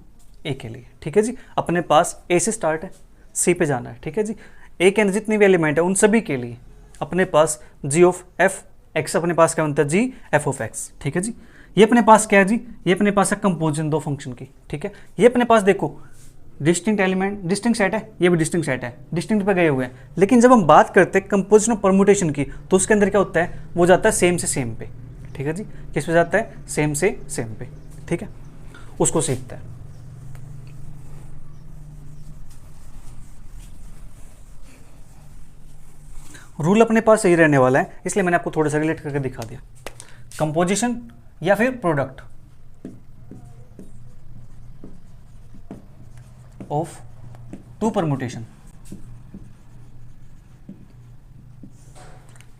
a के लिए, ठीक है जी। अपने पास a से स्टार्ट है, c पे जाना है, ठीक है जी। a के अंदर जितने भी एलिमेंट है उन सभी के लिए अपने पास g ऑफ f x अपने पास क्या बनता है, g f of x, ठीक है जी। ये अपने पास क्या है जी, ये अपने पास है कंपोजिशन 2 फंक्शन की, ठीक है। ये अपने पास देखो डिस्टिंक्ट एलिमेंट, डिस्टिंक्ट सेट है, ये भी डिस्टिंक्ट सेट है, डिस्टिंक्ट पे गए हुए हैं। लेकिन जब हम बात करते हैं कंपोजिशन ऑफ परम्यूटेशन की, तो उसके अंदर क्या होता है, वो जाता है सेम से सेम पे, ठीक है जी। किस पे जाता है, सेम से सेम पे, ठीक है, उसको सीखता है। रूल अपने पास यही रहने वाला है, इसलिए मैंने आपको थोड़ा सा रिलेट करके दिखा दिया। कंपोजिशन या फिर प्रोडक्ट ऑफ 2 परम्यूटेशन,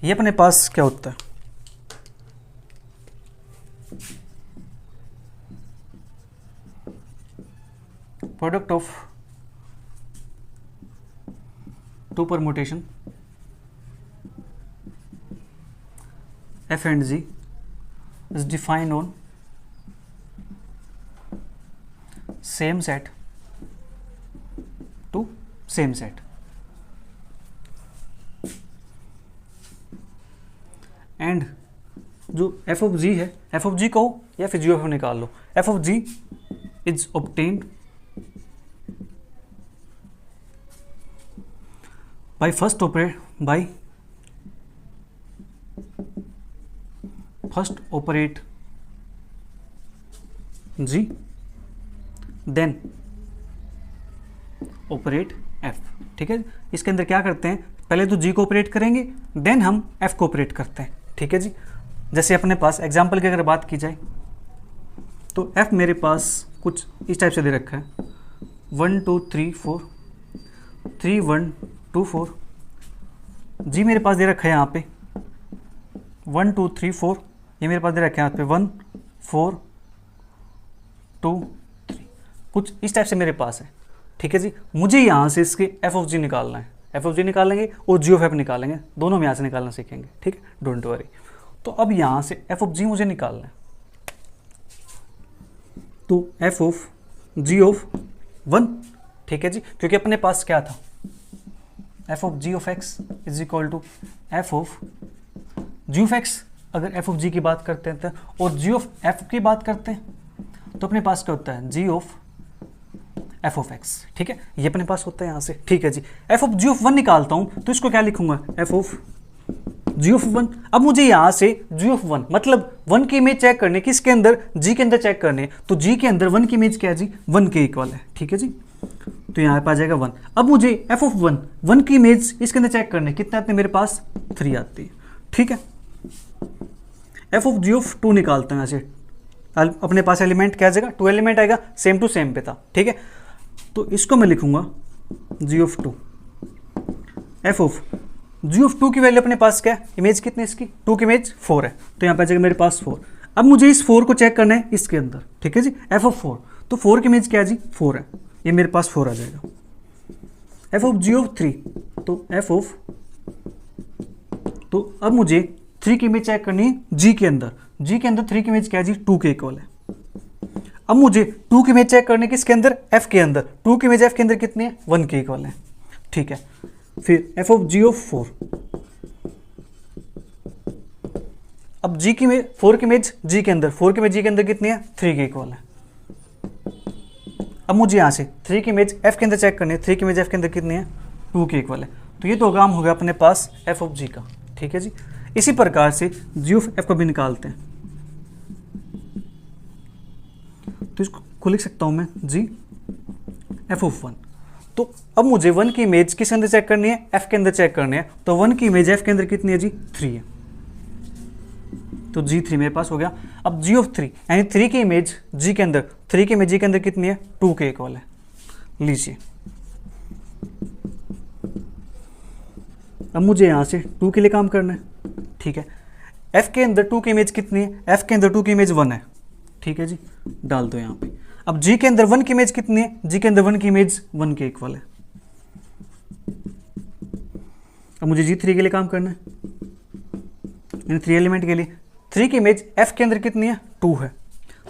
ये अपने पास क्या होता है, product of 2 permutation f and g is defined on same set to same set, and जो f of g है, f of g कहो या फिर g of f निकाल लो, f of g is obtained by first operate g then operate f, ठीक है। इसके अंदर क्या करते हैं, पहले तो g को ऑपरेट करेंगे, देन हम f को ऑपरेट करते हैं, ठीक है जी। जैसे अपने पास एग्जांपल की अगर बात की जाए तो f मेरे पास कुछ इस टाइप से दे रखा है, 1 2 3 4 3 1 2 4, g मेरे पास दे रखा है यहाँ पे 1 2 3 4, ये मेरे पास दे रखा है यहाँ पे 1 4 2 3, कुछ इस टाइप से मेरे पास है, ठीक है जी। मुझे यहाँ से इसके f of g निकालना है, f of g निकालेंगे और g of f निकालेंगे, दोनों में यहाँ से निकालना सीखेंगे, ठीक है, डोंट वरी। तो अब यहाँ से f of g मुझे निकालना है, तो f of g of 1, ठीक है जी, क्योंकि अपने पास क्या था, f of g of x is equal to f of g of x, अगर f of g की बात करते हैं और g of f की बात करते हैं तो अपने पास क्या होता है, g of f of x, ठीक है, ये अपने पास होता है यहाँ से, ठीक है जी। f of g of 1 निकालता हूँ तो इसको क्या लिखूंगा, f of G of one. अब मुझे यहाँ से जी ऑफ वन मतलब वन की इमेज चेक करने, किसके अंदर, जी के अंदर चेक करने, तो जी के अंदर वन की इमेज क्या है जी, वन के इक्वल है, ठीक है जी। तो यहाँ पे आ जाएगा वन। अब मुझे एफ ऑफ वन, वन की इमेज इसके अंदर चेक करने, कितने आते हैं मेरे पास, 3 आती है, ठीक है। F of ji of two निकालते हैं यहाँ से, अपने पास एलिमेंट क्या आ जाएगा, 2 एलिमेंट आएगा, सेम टू सेम पे था, ठीक है। तो इसको मैं लिखूंगा g of two, F of ji of two की वैल्यू अपने पास क्या है, इमेज कितनी है इसकी, 2 की इमेज 4 है, तो यहाँ पे आ जाएगा मेरे पास 4। अब मुझे इस 4 को चेक करना है इसके अंदर, ठीक है जी, एफ ऑफ 4, तो 4 की इमेज क्या है जी, 4 है, ये मेरे पास 4 आ जाएगा। एफ ऑफ जी ऑफ 3, तो एफ ऑफ, तो अब मुझे 3 की इमेज चेक करनी है जी के अंदर, जी के अंदर 3 की इमेज क्या है जी, 2 के इक्वल है। अब मुझे 2 की इमेज चेक करने किसके अंदर, एफ के अंदर, 2 की इमेज एफ के अंदर कितनी है, 1 के इक्वल है, ठीक है। फिर एफ ऑफ जी ऑफ 4, अब जी की 4 की इमेज जी के अंदर, 4 की इमेज जी के अंदर कितनी है, 3 के इक्वल है। अब मुझे यहाँ से 3 की इमेज एफ के अंदर चेक करनी है, 3 की इमेज एफ के अंदर कितनी है, 2 के इक्वल है। तो ये तो काम हो गया अपने पास एफ ऑफ जी का, ठीक है जी। इसी प्रकार से जी ऑफ एफ को भी निकालते हैं, तो इसको लिख सकता हूं मैं जी एफ ऑफ वन। तो अब मुझे 1 की इमेज किस अंदर चेक करनी है, एफ के अंदर चेक करनी है, तो 1 की इमेज एफ के अंदर कितनी है जी, 3 है, तो जी 3 मेरे पास हो गया। अब जी ऑफ 3 यानी 3 की इमेज जी के अंदर, 3 की इमेज जी के अंदर कितनी है, 2 के इक्वल है, लीजिए। अब मुझे यहां से 2 के लिए काम करना है, ठीक है। एफ के अंदर 2 की इमेज कितनी है, एफ के अंदर 2 की इमेज 1 है, ठीक है जी, डाल दो यहाँ पे। अब जी के अंदर 1 की इमेज कितनी है, जी के अंदर 1 की इमेज 1 के इक्वल है। अब मुझे जी 3 के लिए काम करना है, यानी 3 एलिमेंट के लिए 3 की इमेज एफ के अंदर कितनी है, 2 है,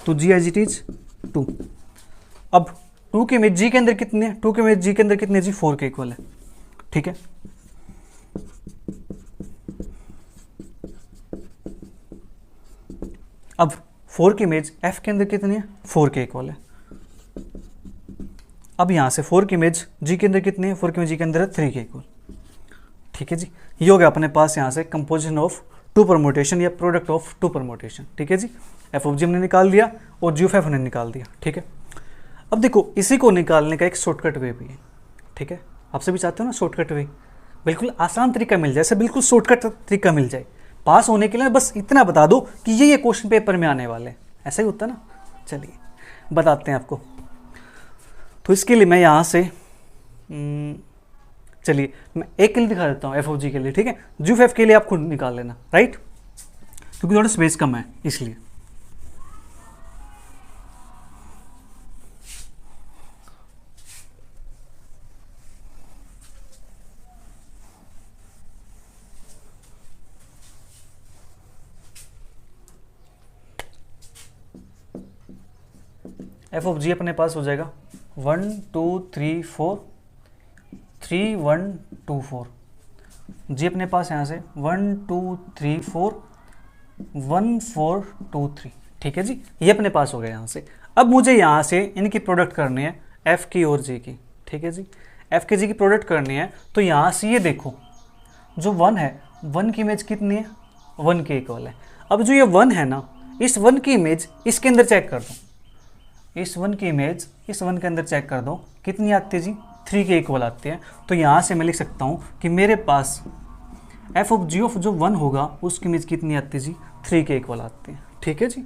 तो जी एज इट इज 2। अब 2 की इमेज जी के अंदर कितनी है, 2 की इमेज जी के अंदर कितनी है जी, 4 के इक्वल है, ठीक है। अब 4 की इमेज एफ के अंदर कितनी है, 4 के इक्वल है। अब यहां से 4 की इमेज जी के अंदर कितनी है, 4 की इमेज जी के अंदर है 3 के इक्वल, ठीक है जी। ये हो गया अपने पास यहां से कंपोजिशन ऑफ 2 परमुटेशन या प्रोडक्ट ऑफ 2 परमुटेशन, ठीक है जी। एफ ऑफ जी हमने निकाल दिया और जी ऑफ एफ हमने निकाल दिया, ठीक है। अब देखो इसी को निकालने का एक शॉर्टकट वे भी है, ठीक है। आपसे भी चाहते हो ना शॉर्टकट वे, बिल्कुल आसान तरीका मिल जाए, ऐसे बिल्कुल शॉर्टकट तरीका मिल जाए पास होने के लिए, बस इतना बता दो कि ये क्वेश्चन पेपर में आने वाले हैं, ऐसा ही होता ना। चलिए बताते हैं आपको। तो इसके लिए मैं यहाँ से चलिए मैं एक के लिए दिखा देता हूँ, एफ ऑफ जी के लिए, ठीक है। जी ऑफ एफ के लिए आप खुद निकाल लेना, राइट, क्योंकि थोड़ा स्पेस कम है इसलिए। एफ ऑफ जी अपने पास हो जाएगा 1 2 3 4 3 1 2 4। जी अपने पास यहाँ से 1 2 3 4 1 4 2 3, ठीक है जी। ये अपने पास हो गया यहाँ से। अब मुझे यहाँ से इनकी प्रोडक्ट करनी है, एफ की और जी की, ठीक है जी। एफ के जी की प्रोडक्ट करनी है, तो यहाँ से ये देखो जो 1 है, 1 की इमेज कितनी है, 1 के इक्वल है। अब जो ये 1 है ना, इस 1 की इमेज इसके अंदर चेक कर दो, इस 1 की इमेज इस 1 के अंदर चेक कर दो, कितनी आती है जी, 3 के इक्वल आती है। तो यहाँ से मैं लिख सकता हूँ कि मेरे पास एफ ऑफ जी ऑफ जो 1 होगा उसकी इमेज कितनी आती है जी, 3 के इक्वल आती है, ठीक है जी।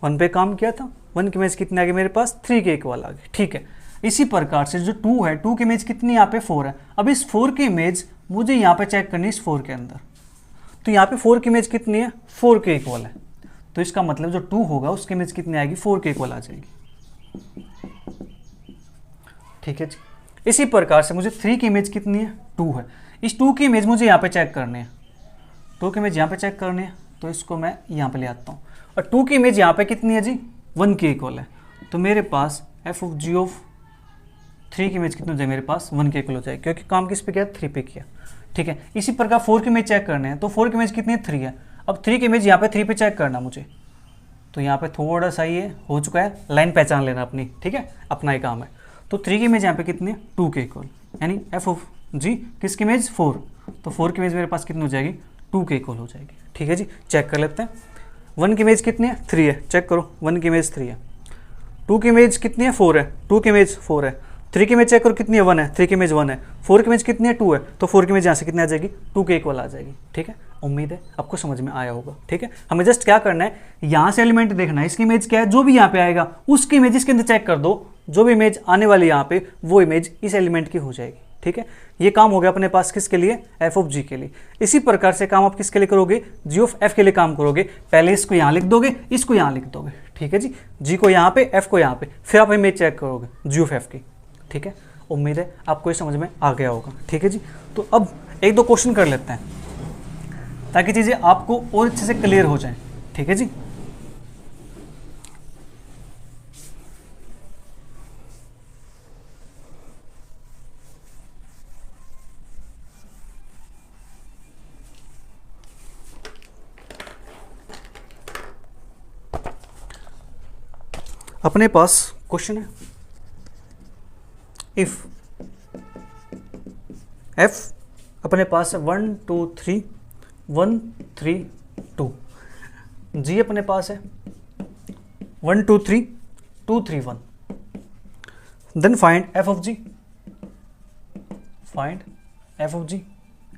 1 पे काम किया था, 1 की इमेज कितनी आ गई मेरे पास, 3 के इक्वल आ गई, ठीक है। इसी प्रकार से जो 2 है, 2 की इमेज कितनी यहाँ पे 4 है। अब इस 4 की इमेज मुझे यहाँ पे चेक करनी है इस 4 के अंदर, तो यहाँ पे 4 की इमेज कितनी है, 4 के इक्वल है। तो इसका मतलब जो 2 होगा उसकी इमेज कितनी आएगी, 4 के इक्वल आ जाएगी, ठीक है जी। इसी प्रकार से मुझे 3 की इमेज कितनी है, 2 है। इस 2 की इमेज मुझे यहाँ पे चेक करनी है, 2 की इमेज यहाँ पे चेक करनी है, तो इसको मैं यहाँ पे ले आता हूँ। और 2 की इमेज यहाँ पे कितनी है जी, 1 के इक्वल है। तो मेरे पास एफ ऑफ जी ऑफ 3 की इमेज कितनी हो जाए, मेरे पास 1 के इक्वल हो जाए, क्योंकि काम किस पे किया, 3 पे किया, ठीक है। इसी प्रकार 4 की इमेज चेक करने हैं, तो 4 की इमेज कितनी है, 3 है। अब 3 की इमेज यहाँ पे 3 पे चेक करना मुझे, तो यहाँ पे थोड़ा सा ये हो चुका है, लाइन पहचान लेना अपनी, ठीक है, अपना ही काम है। तो 3 की इमेज यहाँ पे कितनी है, 2 के इक्वल, यानी एफ ऑफ जी किसकी इमेज, 4, तो 4 की इमेज मेरे पास कितनी हो जाएगी, 2 के इक्वल हो जाएगी। ठीक है जी, चेक कर लेते हैं। 1 की इमेज कितनी है, 3 है, चेक करो 1 की इमेज 3 है। 2 की इमेज कितनी है, 4 है, 2 की इमेज 4 है। 3 की इमेज चेक करो कितनी है, 1 है, 3 की इमेज 1 है। 4 की इमेज कितनी है, 2 है, तो 4 की इमेज यहाँ से कितनी आ जाएगी, 2 के इक्वल आ जाएगी। ठीक है, उम्मीद है आपको समझ में आया होगा। ठीक है, हमें जस्ट क्या करना है, यहाँ से एलिमेंट देखना है, इसकी इमेज क्या है, जो भी यहाँ पे आएगा उसकी इमेज इसके अंदर चेक कर दो, जो भी इमेज आने वाली यहाँ पे वो इमेज इस एलिमेंट की हो जाएगी। ठीक है, ये काम हो गया अपने पास किसके लिए, एफ ऑफ जी के लिए। इसी प्रकार से काम आप किसके लिए करोगे, जी ऑफ एफ के लिए काम करोगे। पहले इसको यहाँ लिख दोगे, इसको यहाँ लिख दोगे। ठीक है जी, जी को यहाँ पे, एफ को यहाँ पे, फिर आप इमेज चेक करोगे जी ऑफ एफ की। ठीक है, उम्मीद है आपको ये समझ में आ गया होगा। ठीक है जी, तो अब एक दो क्वेश्चन कर लेते हैं ताकि चीज़ें आपको और अच्छे से क्लियर हो जाएं। ठीक है जी, अपने पास क्वेश्चन है, इफ एफ अपने पास है 1 2 3 1 3 2, जी अपने पास है 1 2 3 2 3 1, then find F of G, find F of G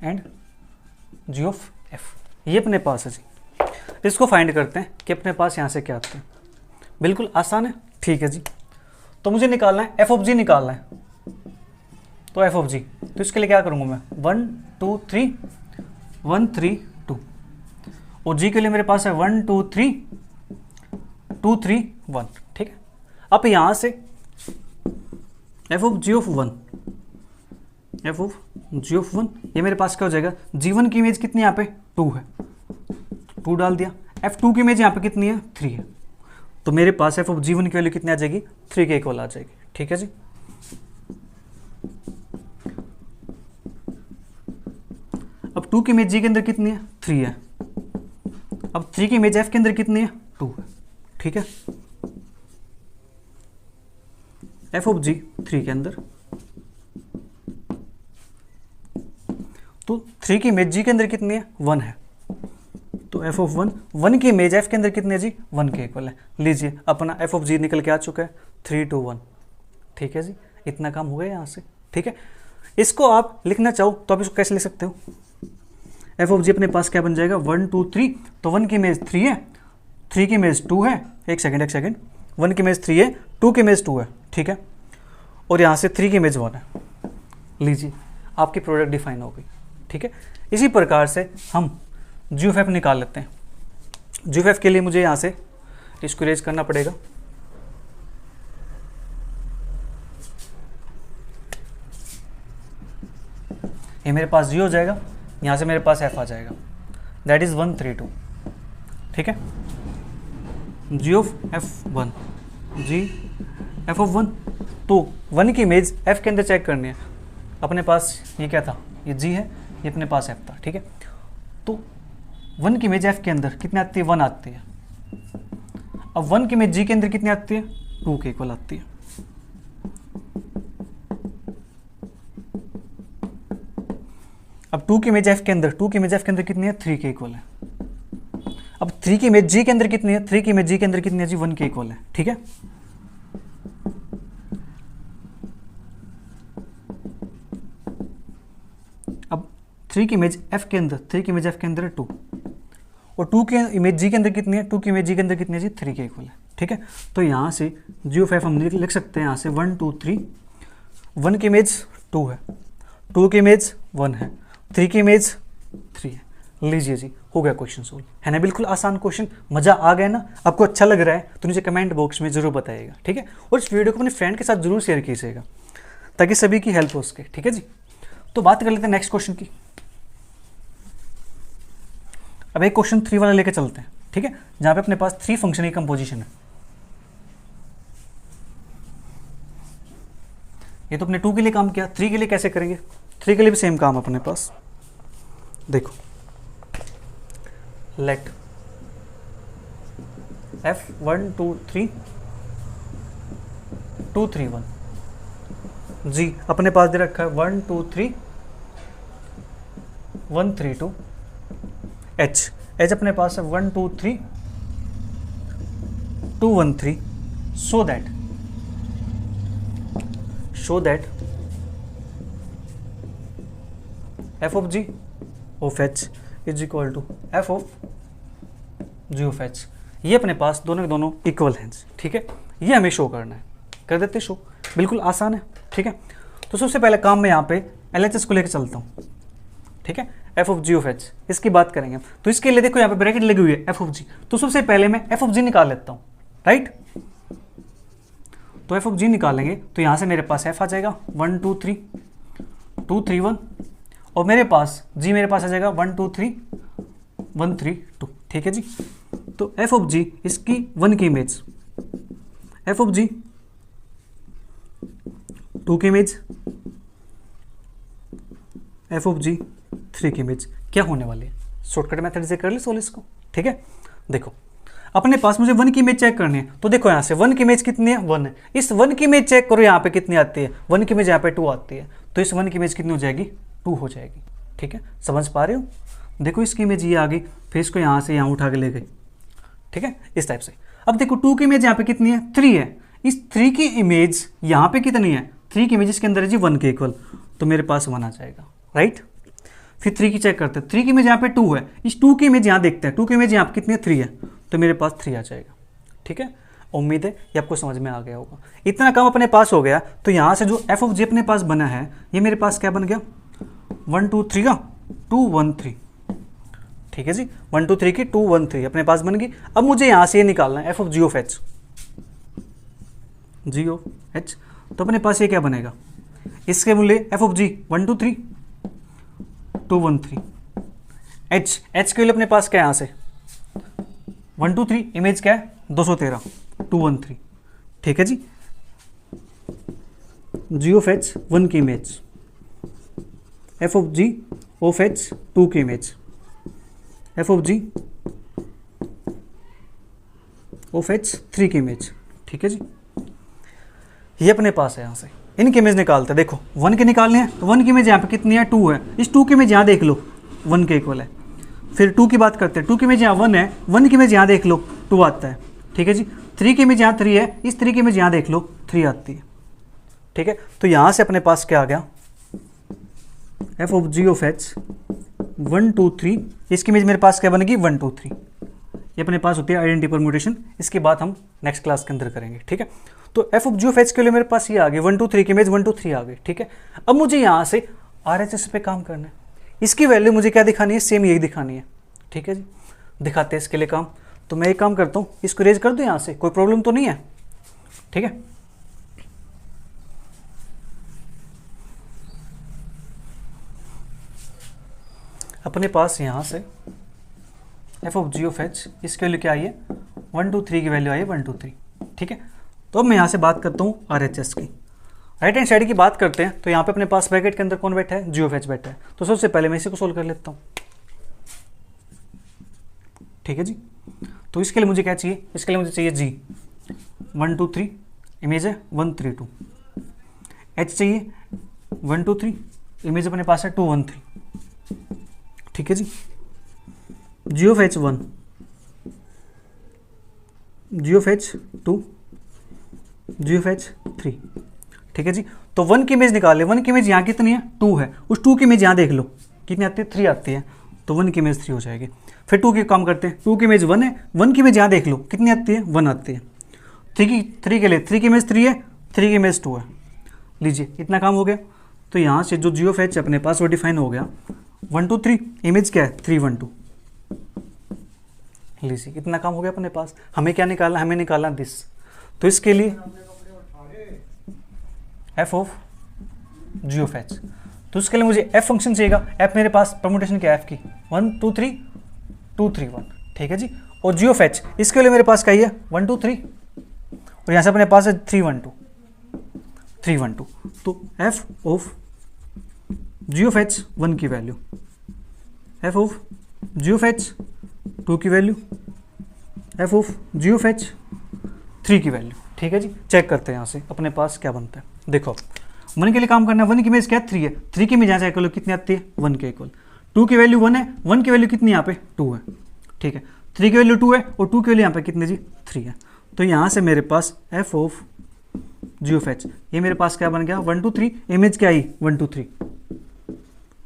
and G of F. ये अपने पास है जी। इसको फाइंड करते हैं कि अपने पास यहाँ से क्या आता है। बिल्कुल आसान है। ठीक है जी, तो मुझे निकालना है एफ ऑफ जी, निकालना है तो एफ ऑफ जी, तो इसके लिए क्या करूँगा मैं 1 2 3 1 3 2, और जी के लिए मेरे पास है 1 2 3 2 3 1। ठीक है, अब यहाँ से F of ji of 1, F of ji of 1, ये मेरे पास क्या हो जाएगा, जी1 की इमेज कितनी यहाँ पे 2 है, 2 डाल दिया। f2 की इमेज यहाँ पे कितनी है, 3 है, तो मेरे पास एफ ऑफ जी1 की वैल्यू कितनी आ जाएगी, 3 के इक्वल आ जाएगी। ठीक है जी, अब 2 की इमेज जी के अंदर कितनी है, 3 है। अब 3 की इमेज एफ के अंदर कितनी है, 2 है। ठीक है, एफ ऑफ जी 3 के अंदर, तो 3 की इमेज जी के अंदर कितनी है, 1 है, तो एफ ऑफ 1 की इमेज एफ के अंदर कितनी है जी, 1 के इक्वल है। लीजिए अपना एफ ऑफ जी निकल के आ चुका है 3 2 1। ठीक है जी, इतना काम हो गया यहाँ से। ठीक है, इसको आप लिखना चाहो तो आप इसको कैसे लिख सकते हो, एफ ऑफ जी अपने पास क्या बन जाएगा 1 2 3, तो 1 की इमेज 3 है, 3 की इमेज 2 है, एक सेकेंड 1 की इमेज 3 है, 2 की इमेज 2 है। ठीक है, और यहाँ से 3 की इमेज 1 है। लीजिए आपकी प्रोडक्ट डिफाइन हो गई। ठीक है, इसी प्रकार से हम जी ऑफ एफ निकाल लेते हैं। जी ऑफ एफ के लिए मुझे यहाँ से इसको इरेज करना पड़ेगा। ये मेरे पास जी हो जाएगा, यहाँ से मेरे पास एफ आ जाएगा, दैट इज 1 3 2। ठीक है, g of f 1, g f of 1, तो 1 की इमेज एफ के अंदर चेक करनी है। अपने पास ये क्या था, ये जी है, ये अपने पास एफ था। ठीक है, तो 1 की इमेज एफ के अंदर कितनी आती है, 1 आती है। अब 1 की इमेज जी के अंदर कितनी आती है, 2 के इक्वल आती है। अब 2 की इमेज एफ के अंदर, 2 की इमेज एफ के अंदर कितनी है, 3 के इक्वल है। अब 3 की इमेज जी के अंदर कितनी है, 3 की इमेज जी के अंदर कितनी है जी, 1 के इक्वल है। ठीक है, अब 3 की इमेज एफ के अंदर, 3 की इमेज एफ के अंदर है 2, और 2 की इमेज जी के अंदर कितनी है, 2 की इमेज जी के अंदर कितनी है जी, 3 के इक्वल है। ठीक है, तो यहाँ से जी ऑफ एफ हम लिख सकते हैं यहाँ से 1 2 3, 1 की इमेज 2 है, 2 की इमेज 1 है, 3 की इमेज 3 है। लीजिए जी, हो गया क्वेश्चन सोल्व, है ना। बिल्कुल आसान क्वेश्चन, मज़ा आ गया ना, आपको अच्छा लग रहा है तो नीचे कमेंट बॉक्स में जरूर बताइएगा। ठीक है, और इस वीडियो को अपने फ्रेंड के साथ जरूर शेयर कीजिएगा ताकि सभी की हेल्प हो सके। ठीक है जी, तो बात कर लेते हैं नेक्स्ट क्वेश्चन की। अब एक क्वेश्चन 3 वाला लेके चलते हैं। ठीक है, जहां पे अपने पास 3 फंक्शन की कंपोजिशन है। ये तो अपने 2 के लिए काम किया, 3 के लिए कैसे करेंगे, 3 के लिए भी सेम काम अपने पास। देखो, लेट f 1 2 3 2 3 1, जी अपने पास दे रखा है 1 2 3 1 3 2, एच, एच अपने पास है 1 2 3 2 1 3, so that F of ji of H is equal to F of ji of H. ये अपने पास दोनों के दोनों इक्वल हैं, ठीक है। ये हमें शो करना है, कर देते शो, बिल्कुल आसान है, ठीक है। तो सबसे पहले काम मैं यहाँ पे LHS को लेकर चलता हूँ, ठीक है। F of ji of H इसकी बात करेंगे, तो इसके लिए देखो यहाँ पे ब्रैकेट लगी हुई है एफ ऑफ जी, तो सबसे पहले मैं एफ ऑफ जी निकाल लेता हूँ, राइट। तो एफ ऑफ जी निकालेंगे तो यहाँ से मेरे पास एफ आ जाएगा 1 2 3 2 3 1, और मेरे पास जी मेरे पास आ जाएगा 1 2 3 1 3 2, ठीक है जी। तो एफ ऑफ जी इसकी 1 की इमेज, एफ ऑफ जी 2 की इमेज, एफ ऑफ जी 3 की इमेज क्या होने वाली है, शॉर्टकट मेथड से कर ली सोल्व इसको, ठीक है। देखो अपने पास मुझे 1 की इमेज चेक करनी है, तो देखो यहाँ से 1 की इमेज कितनी है, 1 है। इस 1 की इमेज चेक करो यहाँ पे कितनी आती है, 1 की इमेज यहाँ पे 2 आती है, तो इस 1 की इमेज कितनी हो जाएगी, 2 हो जाएगी, ठीक है। समझ पा रहे हो, देखो इसकी इमेज ये आ गई, फिर इसको यहाँ से यहाँ उठा के ले गई, ठीक है, इस टाइप से। अब देखो 2 की इमेज यहाँ पे कितनी है, 3 है। इस 3 की इमेज यहाँ पे कितनी है, 3 की इमेज इसके अंदर है जी 1 के इक्वल, तो मेरे पास 1 आ जाएगा, राइट। फिर 3 की चेक करते हैं, 3 की इमेज यहाँ पे 2 है, इस 2 की इमेज यहाँ देखते हैं, 2 की इमेज यहाँ पे कितनी है, 3 है, तो मेरे पास 3 आ जाएगा, ठीक है। उम्मीद है ये आपको समझ में आ गया होगा। इतना काम अपने पास हो गया, तो यहाँ से जो एफ ऑफ जी अपने पास बना है, ये मेरे पास क्या बन गया, 1 2 3 का 2 1 3, ठीक है जी। 1 2 3 की 2 1 3 अपने पास बन गई। अब मुझे यहाँ से ये निकालना है F of ji of H, G of H, तो अपने पास ये क्या बनेगा, इसके मूल्य F of G 1 2 3 2 1 3, H, H के लिए अपने पास क्या है यहाँ से 1 2 3, इमेज क्या है 213 2 1 3, ठीक है जी। जी ऑफ एच 1 की image, F of ji of H 2 की image, F of ji of H 3 की इमेज, ठीक है जी। ये अपने पास है, यहाँ से इनकी इमेज निकालते हैं। देखो 1 के निकालने हैं, तो 1 की इमेज यहाँ पे कितनी है, 2 है। इस 2 की इमेज यहाँ देख लो 1 के इक्वल है। फिर 2 की बात करते हैं, 2 की इमेज यहाँ 1 है, 1 की इमेज यहाँ देख लो 2 आता है, ठीक है जी। 3 की इमेज यहाँ 3 है, इस 3 की इमेज यहाँ देख लो 3 आती है, ठीक है। तो यहाँ से अपने पास क्या आ गया, F of ji of H 1 2 3, इसकी इमेज मेरे पास क्या बनेगी 1 2 3। ये अपने पास होती है आइडेंटिटी परम्यूटेशन, इसकी बात हम नेक्स्ट क्लास के अंदर करेंगे, ठीक है। तो F of ji of H के लिए मेरे पास ये आ गई 1 2 3 की इमेज 1 2 3 आ गई, ठीक है। अब मुझे यहाँ से RHS पे काम करना है, इसकी वैल्यू मुझे क्या दिखानी है, सेम यही दिखानी है, ठीक है जी। दिखाते हैं इसके लिए काम, तो मैं एक काम करता हूँ, इसको रेज कर दूँ यहाँ से, कोई प्रॉब्लम तो नहीं है, ठीक है। अपने पास यहाँ से F of ji of H, इसके वैल्यू क्या आई है 1 2 3 की वैल्यू आई है 1 2 3, ठीक है। तो अब मैं यहाँ से बात करता हूँ RHS की, राइट हैंड साइड की बात करते हैं। तो यहाँ पे अपने पास ब्रैकेट के अंदर कौन बैठा है, जी ऑफ एच बैठा है। तो सबसे पहले मैं इसी को सोल्व कर लेता हूँ, ठीक है जी। तो इसके लिए मुझे क्या चाहिए, इसके लिए मुझे चाहिए जी 1 2 3, इमेज है 1 3 2, एच चाहिए 1 2 3, इमेज अपने पास है 2 1 3, ठीक है जी। G of H 1, g of H 2, g of H 3, ठीक है जी। तो 1 की इमेज निकाले, 1 की इमेज यहाँ कितनी है 2 है, उस 2 की इमेज यहाँ देख लो कितनी आती है 3 आती है, तो 1 की इमेज 3 हो जाएगी। फिर 2 की काम करते हैं, 2 की इमेज 1 है, 1 की इमेज यहाँ देख लो कितनी आती है 1 आती है। 3 के लिए 3 की इमेज 3 है, 3 की इमेज 2 है, लीजिए इतना काम हो गया। तो यहाँ से जो जी ऑफ एच अपने पास वो डिफाइन हो गया 1 2 3, इमेज क्या है 3 1 2, लीजिए इतना काम हो गया अपने पास। हमें क्या निकालना, हमें निकालना दिस। तो इसके लिए F of ji of H, तो उसके लिए मुझे एफ फंक्शन चाहिएगा। एफ मेरे पास परम्यूटेशन क्या है एफ की 1 2 3 2 3 1, ठीक है जी। और जी ऑफ एच इसके लिए मेरे पास क्या है 1 2 3, और यहाँ से अपने पास है 3 1 2 3 1 2। तो F of ji of H 1 की value, F of ji of H 2 की value, F of ji of H 3 की वैल्यू, ठीक है जी। चेक करते हैं यहाँ से अपने पास क्या बनता है। देखो 1 के लिए काम करना है, 1 की इमेज क्या है 3 है, 3 की इमेज यहाँ से इक्वल कितनी आती है 1 के इक्वल, 2 की वैल्यू 1 है, 1 की वैल्यू कितनी यहाँ पे 2 है, ठीक है। 3 की वैल्यू 2 है और 2 की वैल्यू यहाँ पे कितनी जी 3 है। तो यहाँ से मेरे पास f of ji of H, ये मेरे पास क्या बन गया 1 2 3, इमेज क्या आई 1 2 3।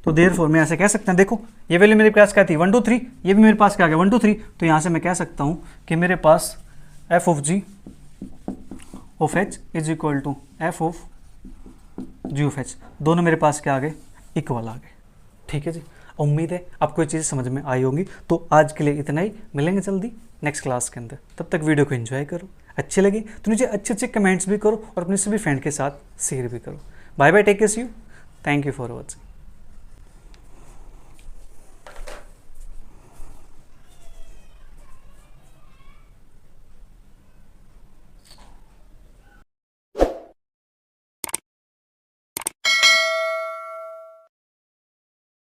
तो देयरफॉर मैं ऐसे कह सकते हैं, देखो ये वैल्यू मेरे पास क्या थी 1 2 3, ये भी मेरे पास क्या आ गया 1 2 3। तो यहाँ से मैं कह सकता हूँ कि मेरे पास f of ji of H is equal to F of ji of h, दोनों मेरे पास क्या आ गए इक्वल आ गए, ठीक है जी। उम्मीद है आपको ये चीज़ समझ में आई होंगी। तो आज के लिए इतना ही, मिलेंगे जल्दी नेक्स्ट क्लास के अंदर। तब तक वीडियो को एंजॉय करो, अच्छे लगे तो नीचे अच्छे अच्छे कमेंट्स भी करो और अपने सभी फ्रेंड के साथ शेयर भी करो। Bye bye, take care, see you, thank you for watching.